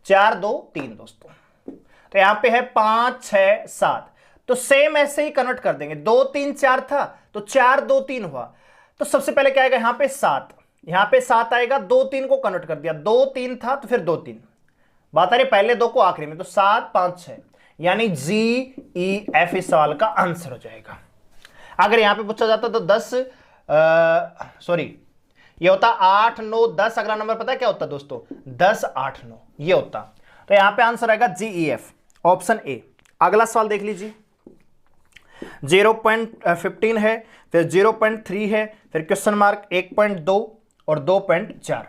4 2 3 दोस्तों। तो यहां पे है 5 6 7, तो सेम ऐसे ही कन्वर्ट कर देंगे। 2 3 4 था तो 4 2 3 हुआ, तो सबसे पहले क्या आएगा, यहां पे 7, यहां पे 7 आएगा, 2 3 को कन्वर्ट कर दिया, 2 3 था तो फिर 2 3, बात आ रही पहले 2 को आखिरी में, तो 7 5 6, यानी जी ई एफ इस सवाल का आंसर हो जाएगा। अगर यहां पे पूछा जाता तो 10 सॉरी ये होता 8 9 10, अगला नंबर पता है क्या होता दोस्तों, 10 8 9 ये होता। तो यहां पे आंसर आएगा जी ई एफ, ऑप्शन ए। अगला सवाल देख लीजिए, 0.15 है, फिर 0.3 है, फिर क्वेश्चन मार्क, 1.2 और 2.4।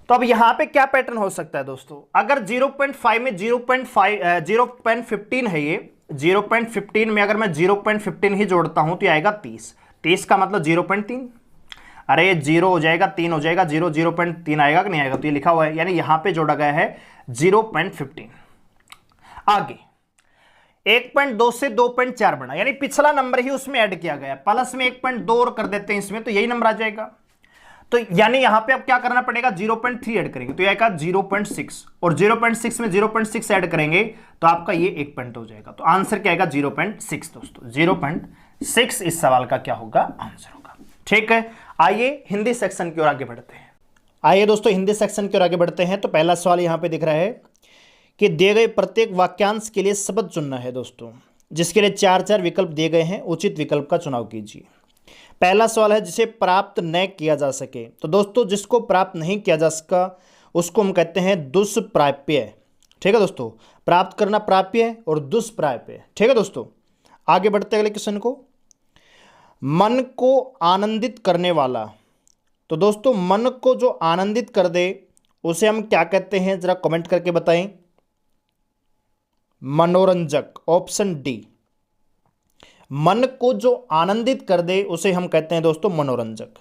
तो अब यहां पे क्या पैटर्न हो सकता है दोस्तों, अगर 0.5 में 0.15 है, ये 0.15 में अगर मैं 0.15 ही जोड़ता हूं तो ये आएगा 30, 30 का मतलब 0.3, अरे ये 0 हो जाएगा 3 हो जाएगा, 0.3 आएगा कि नहीं आएगा, तो ये लिखा हुआ है, यानी यहां पे जोड़ा गया है 0.15। आगे 1.2 से 2.4 बना, यानी पिछला नंबर ही उसमें ऐड किया गया, प्लस में 1.2 और कर देते हैं इसमें, तो यही नंबर आ जाएगा। तो यानी यहां पे अब क्या करना पड़ेगा, 0.3 ऐड करेंगे तो यह आएगा 0.6, और 0.6 में 0.6 ऐड करेंगे तो आपका ये 1 पॉइंट हो जाएगा। तो आंसर क्या आएगा, 0.6 दोस्तों, 0.6 इस सवाल का क्या होगा, आंसर होगा। ठीक है, आइए हिंदी सेक्शन की ओर आगे बढ़ते हैं। आइए दोस्तों हिंदी सेक्शन की ओर आगे बढ़ते हैं। तो पहला सवाल यहां पे दिख रहा है कि दिए गए प्रत्येक वाक्यांश के लिए शब्द चुनना है दोस्तों, जिसके लिए 4 विकल्प दिए गए हैं, उचित विकल्प का चुनाव कीजिए। पहला सवाल है जिसे प्राप्त न किया जा सके, तो दोस्तों जिसको प्राप्त नहीं किया जा सका उसको हम कहते हैं दुष्प्राप्य। ठीक है दोस्तों, प्राप्त करना प्राप्य है और दुष्प्राप्य है। ठीक है दोस्तों, आगे बढ़ते अगले क्वेश्चन को। मन को आनंदित करने वाला, तो दोस्तों मन को जो आनंदित कर दे उसे हम क्या कहते हैं, जरा कमेंट करके बताएं। मनोरंजक, ऑप्शन डी। मन को जो आनंदित कर दे उसे हम कहते हैं दोस्तों मनोरंजक।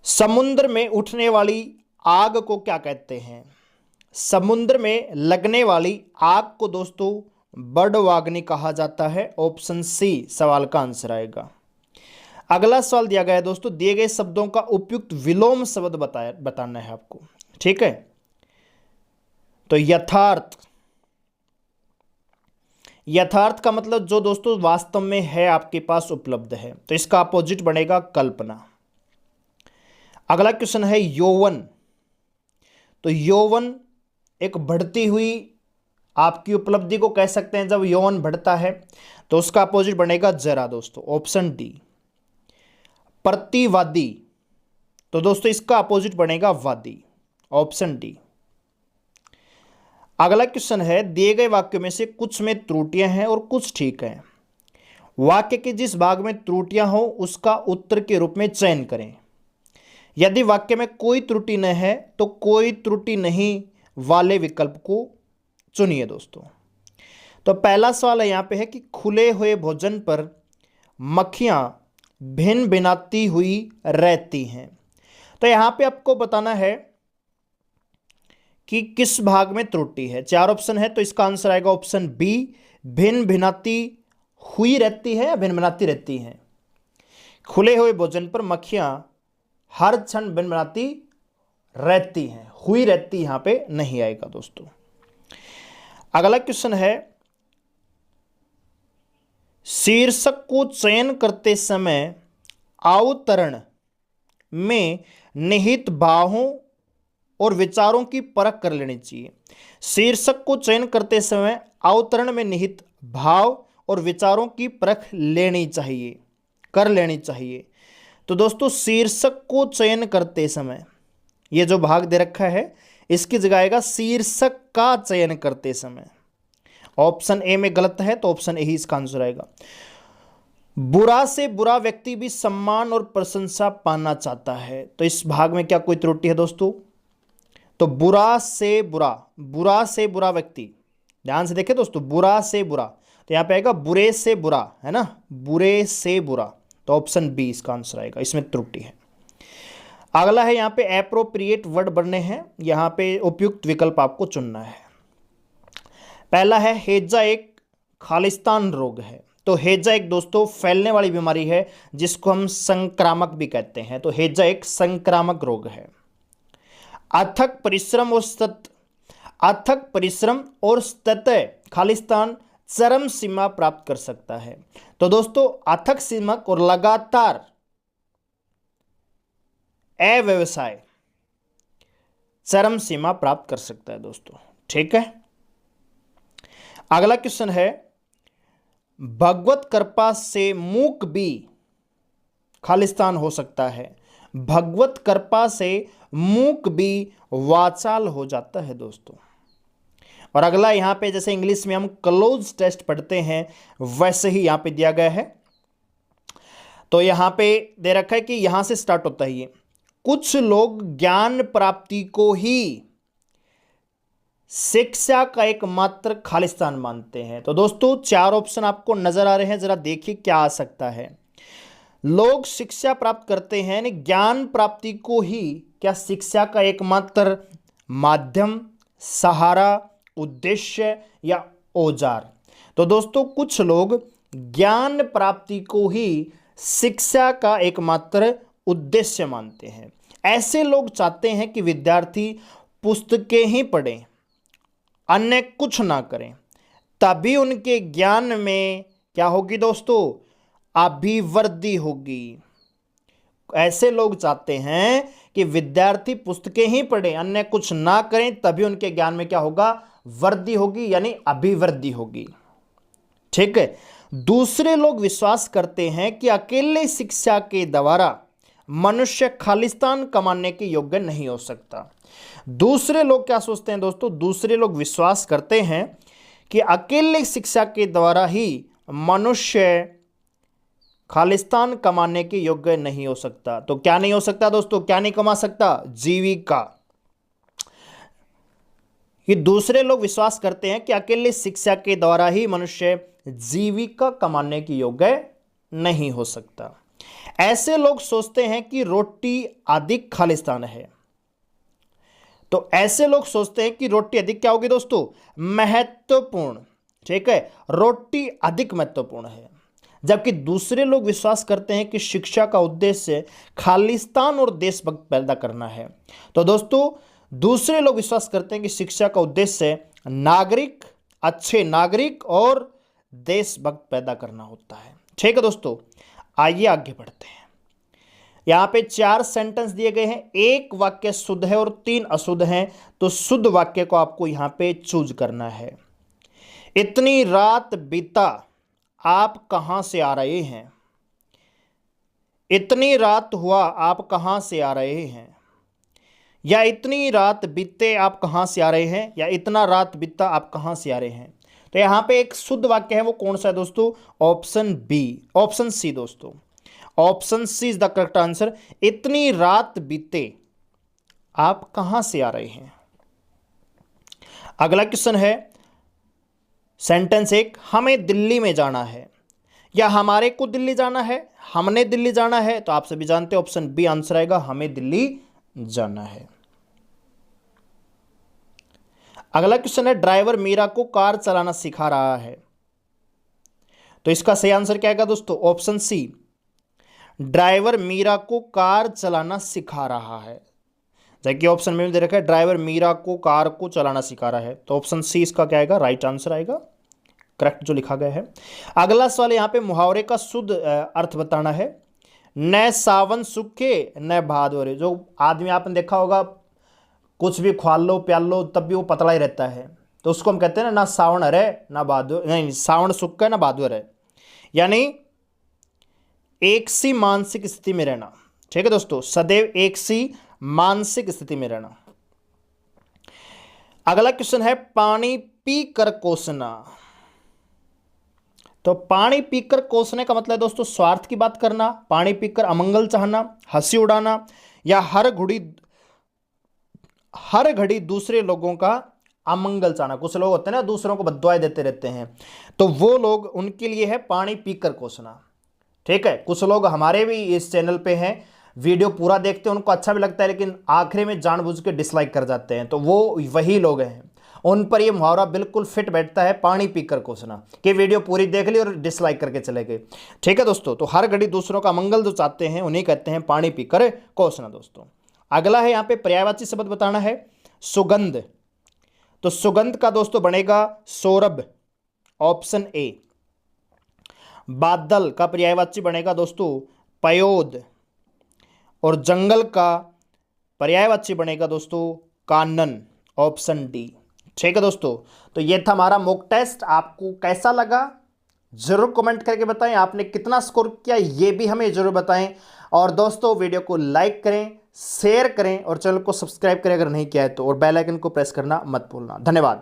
समुद्र में उठने वाली आग को क्या कहते हैं? समुद्र में लगने वाली आग को दोस्तों बर्डवाग्नि कहा जाता है। ऑप्शन सी सवाल का आंसर आएगा। अगला सवाल दिया गया है दोस्तों, दिए गए शब्दों का उपयुक्त विलोम शब्द बताना है आपको। ठीक है, तो यथार्थ, यथार्थ का मतलब जो दोस्तों वास्तव में है, आपके पास उपलब्ध है, तो इसका अपोजिट बनेगा कल्पना। अगला क्वेश्चन है यौवन, तो यौवन एक बढ़ती हुई आपकी उपलब्धि को कह सकते हैं। जब यौवन बढ़ता है तो उसका अपोजिट बनेगा जरा दोस्तों, ऑप्शन डी। प्रतिवादी, तो दोस्तों इसका अपोजिट बनेगा वादी, ऑप्शन डी। अगला क्वेश्चन है, दिए गए वाक्यों में से कुछ में त्रुटियां हैं और कुछ ठीक हैं। वाक्य के जिस भाग में त्रुटियां हो उसका उत्तर के रूप में चयन करें। यदि वाक्य में कोई त्रुटि न है तो कोई त्रुटि नहीं वाले विकल्प को चुनिए दोस्तों। तो पहला सवाल यहां पे है कि खुले हुए भोजन पर मक्खियां भिन भिनाती हुई रहती हैं। तो यहां पे आपको बताना है कि किस भाग में त्रुटि है। चार ऑप्शन है तो इसका आंसर आएगा ऑप्शन बी, भिन भिनाती हुई रहती है या भिन भिनाती रहती हैं। खुले हुए भोजन पर मक्खियां हर क्षण भिन भिनाती रहती हैं, हुई रहती यहां पे नहीं आएगा दोस्तों। अगला क्वेश्चन है, शीर्षक को चयन करते समय अवतरण में निहित भावों और विचारों की परख कर लेनी चाहिए। शीर्षक को चयन करते समय अवतरण में निहित भाव और विचारों की परख लेनी चाहिए, कर लेनी चाहिए। तो दोस्तों शीर्षक को चयन करते समय, ये जो भाग दे रखा है इसकी जगह आएगा शीर्षक का चयन करते समय। ऑप्शन ए में गलत है तो ऑप्शन ए ही इसका आंसर आएगा। बुरा से बुरा व्यक्ति भी सम्मान और प्रशंसा पाना चाहता है, तो इस भाग में क्या कोई त्रुटि है दोस्तों? तो बुरा से बुरा व्यक्ति, ध्यान से देखें दोस्तों, बुरा से बुरा, तो यहां पे आएगा बुरे से बुरा, है ना, बुरे से बुरा, तो ऑप्शन बी इसका आंसर आएगा, इसमें त्रुटि है। अगला है यहां पे एप्रोप्रिएट वर्ड बनने हैं, यहां पे उपयुक्त विकल्प आपको चुनना है। पहला है हैजा एक खालिस्तान रोग है, तो हैजा एक दोस्तों फैलने वाली बीमारी है जिसको हम संक्रामक भी कहते हैं, तो हैजा एक संक्रामक रोग है। अथक परिश्रम और सतत खालिस्तान चरम सीमा प्राप्त कर सकता है, तो दोस्तों अथक सीमक और लगातार अव्यवसाय चरम सीमा प्राप्त कर सकता है दोस्तों। ठीक है, अगला क्वेश्चन है, भगवत कृपा से मूक भी खालिस्तान हो सकता है, भगवत कृपा से मूक भी वाचाल हो जाता है दोस्तों। और अगला यहां पे जैसे इंग्लिश में हम क्लोज टेस्ट पढ़ते हैं वैसे ही यहां पे दिया गया है, तो यहां पे दे रखा है कि यहां से स्टार्ट होता है ये, कुछ लोग ज्ञान प्राप्ति को ही शिक्षा का एकमात्र खालिस्तान मानते हैं। तो दोस्तों चार ऑप्शन आपको नजर आ रहे हैं, जरा देखिए क्या आ सकता है। लोग शिक्षा प्राप्त करते हैं, यानी ज्ञान प्राप्ति को ही क्या शिक्षा का एकमात्र माध्यम, सहारा, उद्देश्य या औजार। तो दोस्तों कुछ लोग ज्ञान प्राप्ति को ही शिक्षा का एकमात्र उद्देश्य मानते हैं। ऐसे लोग चाहते हैं कि विद्यार्थी पुस्तकें ही पढ़ें, अन्य कुछ ना करें, तभी उनके ज्ञान में क्या होगी दोस्तों, अभिवृद्धि होगी। ऐसे लोग चाहते हैं कि विद्यार्थी पुस्तकें ही पढ़ें, अन्य कुछ ना करें, तभी उनके ज्ञान में क्या होगा, वृद्धि होगी, यानी अभिवृद्धि होगी। ठीक है, दूसरे लोग विश्वास करते हैं कि अकेले शिक्षा के द्वारा मनुष्य खालिस्तान कमाने के योग्य नहीं हो सकता। दूसरे लोग क्या सोचते हैं दोस्तों? दूसरे लोग विश्वास करते हैं कि अकेले शिक्षा के द्वारा ही मनुष्य खालिस्तान कमाने के योग्य नहीं हो सकता। तो क्या नहीं हो सकता दोस्तों? क्या नहीं कमा सकता? जीविका। ये दूसरे लोग विश्वास करते हैं कि अकेले शिक्षा के द्वारा ही मनुष्य जीविका कमाने के योग्य नहीं हो सकता। ऐसे लोग सोचते हैं कि रोटी अधिक खालिस्तान है। तो ऐसे लोग सोचते हैं कि रोटी अधिक क्या होगी दोस्तों? महत्वपूर्ण। ठीक है, रोटी अधिक महत्वपूर्ण है। जबकि दूसरे लोग विश्वास करते हैं कि शिक्षा का उद्देश्य खालिस्तान और देशभक्त पैदा करना है। तो दोस्तों, दूसरे लोग विश्वास करते हैं कि शिक्षा का उद्देश्य नागरिक, अच्छे नागरिक और देशभक्त पैदा करना होता है। ठीक है दोस्तों, आइए आगे बढ़ते हैं। यहां पे 4 सेंटेंस दिए गए हैं, एक वाक्य शुद्ध है और 3 अशुद्ध हैं। तो शुद्ध वाक्य को आपको यहां पे चूज करना है। इतनी रात बीता, आप कहां से आ रहे हैं? इतनी रात हुआ, आप कहां से आ रहे हैं? या इतनी रात बीते, आप कहां से आ रहे हैं? या इतना रात बीता, आप कहां से आ रहे हैं? तो यहां पे एक शुद्ध वाक्य है, वो कौन सा है दोस्तों? ऑप्शन बी, ऑप्शन सी दोस्तों, option C is the correct answer. इतनी रात बीते, आप कहां से आ रहे हैं? अगला क्वेश्चन है सेंटेंस 1, हमें दिल्ली में जाना है। या हमारे को दिल्ली जाना है, हमने दिल्ली जाना है। तो आप सभी जानते हैं ऑप्शन बी आंसर आएगा, हमें दिल्ली जाना है। अगला क्वेश्चन है, ड्राइवर मीरा को कार चलाना सिखा रहा है। तो इसका सही आंसर क्या आएगा दोस्तों? ऑप्शन सी, ड्राइवर मीरा को कार चलाना सिखा रहा है। जबकि ऑप्शन में दे रखा है ड्राइवर मीरा को कार को चलाना सिखा रहा है। तो ऑप्शन सी इसका क्या आएगा? राइट आंसर आएगा, करेक्ट जो लिखा गया है। अगला सवाल, यहां पे मुहावरे का शुद्ध अर्थ बताना है। न सावन सूखे न भादोरे। जो आदमी आपने देखा होगा, कुछ भी ख्वाल लो प्याल लो तब भी वो पतला ही रहता है, तो उसको हम कहते हैं ना सावन हरे ना भादो, नहीं सावन सूखा ना भादो है, यानी एक सी मानसिक स्थिति में रहना। ठीक है दोस्तों, सदैव एक सी मानसिक स्थिति में रहना। अगला क्वेश्चन है, पानी पी कर कोसना। तो पानी पीकर कोसने का मतलब है दोस्तों स्वार्थ की बात करना, पानी पीकर अमंगल चाहना, हंसी उड़ाना, या हर घड़ी दूसरे लोगों का अमंगल चाहना। कुछ लोग होते हैं ना दूसरों को बद्दुआएं देते रहते हैं, तो वो लोग, उनके लिए है पानी पीकर कोसना। ठीक है, कुछ लोग हमारे भी इस चैनल पे हैं, वीडियो पूरा देखते हैं, उनको अच्छा भी लगता है, लेकिन आखिरी में जानबूझ के डिसलाइक कर जाते हैं। तो वो वही लोग हैं, उन पर ये मुहावरा बिल्कुल फिट बैठता है, पानी पीकर कोसना, कि वीडियो पूरी देख ली और डिसलाइक करके चले गए। ठीक है दोस्तों, तो हर घड़ी दूसरों का मंगल जो चाहते हैं उन्हें कहते हैं पानी पीकर कोसना दोस्तों। अगला है, यहाँ पे पर्यायवाची शब्द बताना है, सुगंध। तो सुगंध का दोस्तों बनेगा सौरभ, ऑप्शन ए। बादल का पर्यायवाची बनेगा दोस्तों पयोद, और जंगल का पर्यायवाची बनेगा दोस्तों कानन, ऑप्शन डी। ठीक है दोस्तों, तो ये था हमारा मॉक टेस्ट। आपको कैसा लगा जरूर कमेंट करके बताएं, आपने कितना स्कोर किया ये भी हमें जरूर बताएं। और दोस्तों वीडियो को लाइक करें, शेयर करें और चैनल को सब्सक्राइब करें अगर नहीं किया है तो, और बेल आइकन को प्रेस करना मत भूलना। धन्यवाद।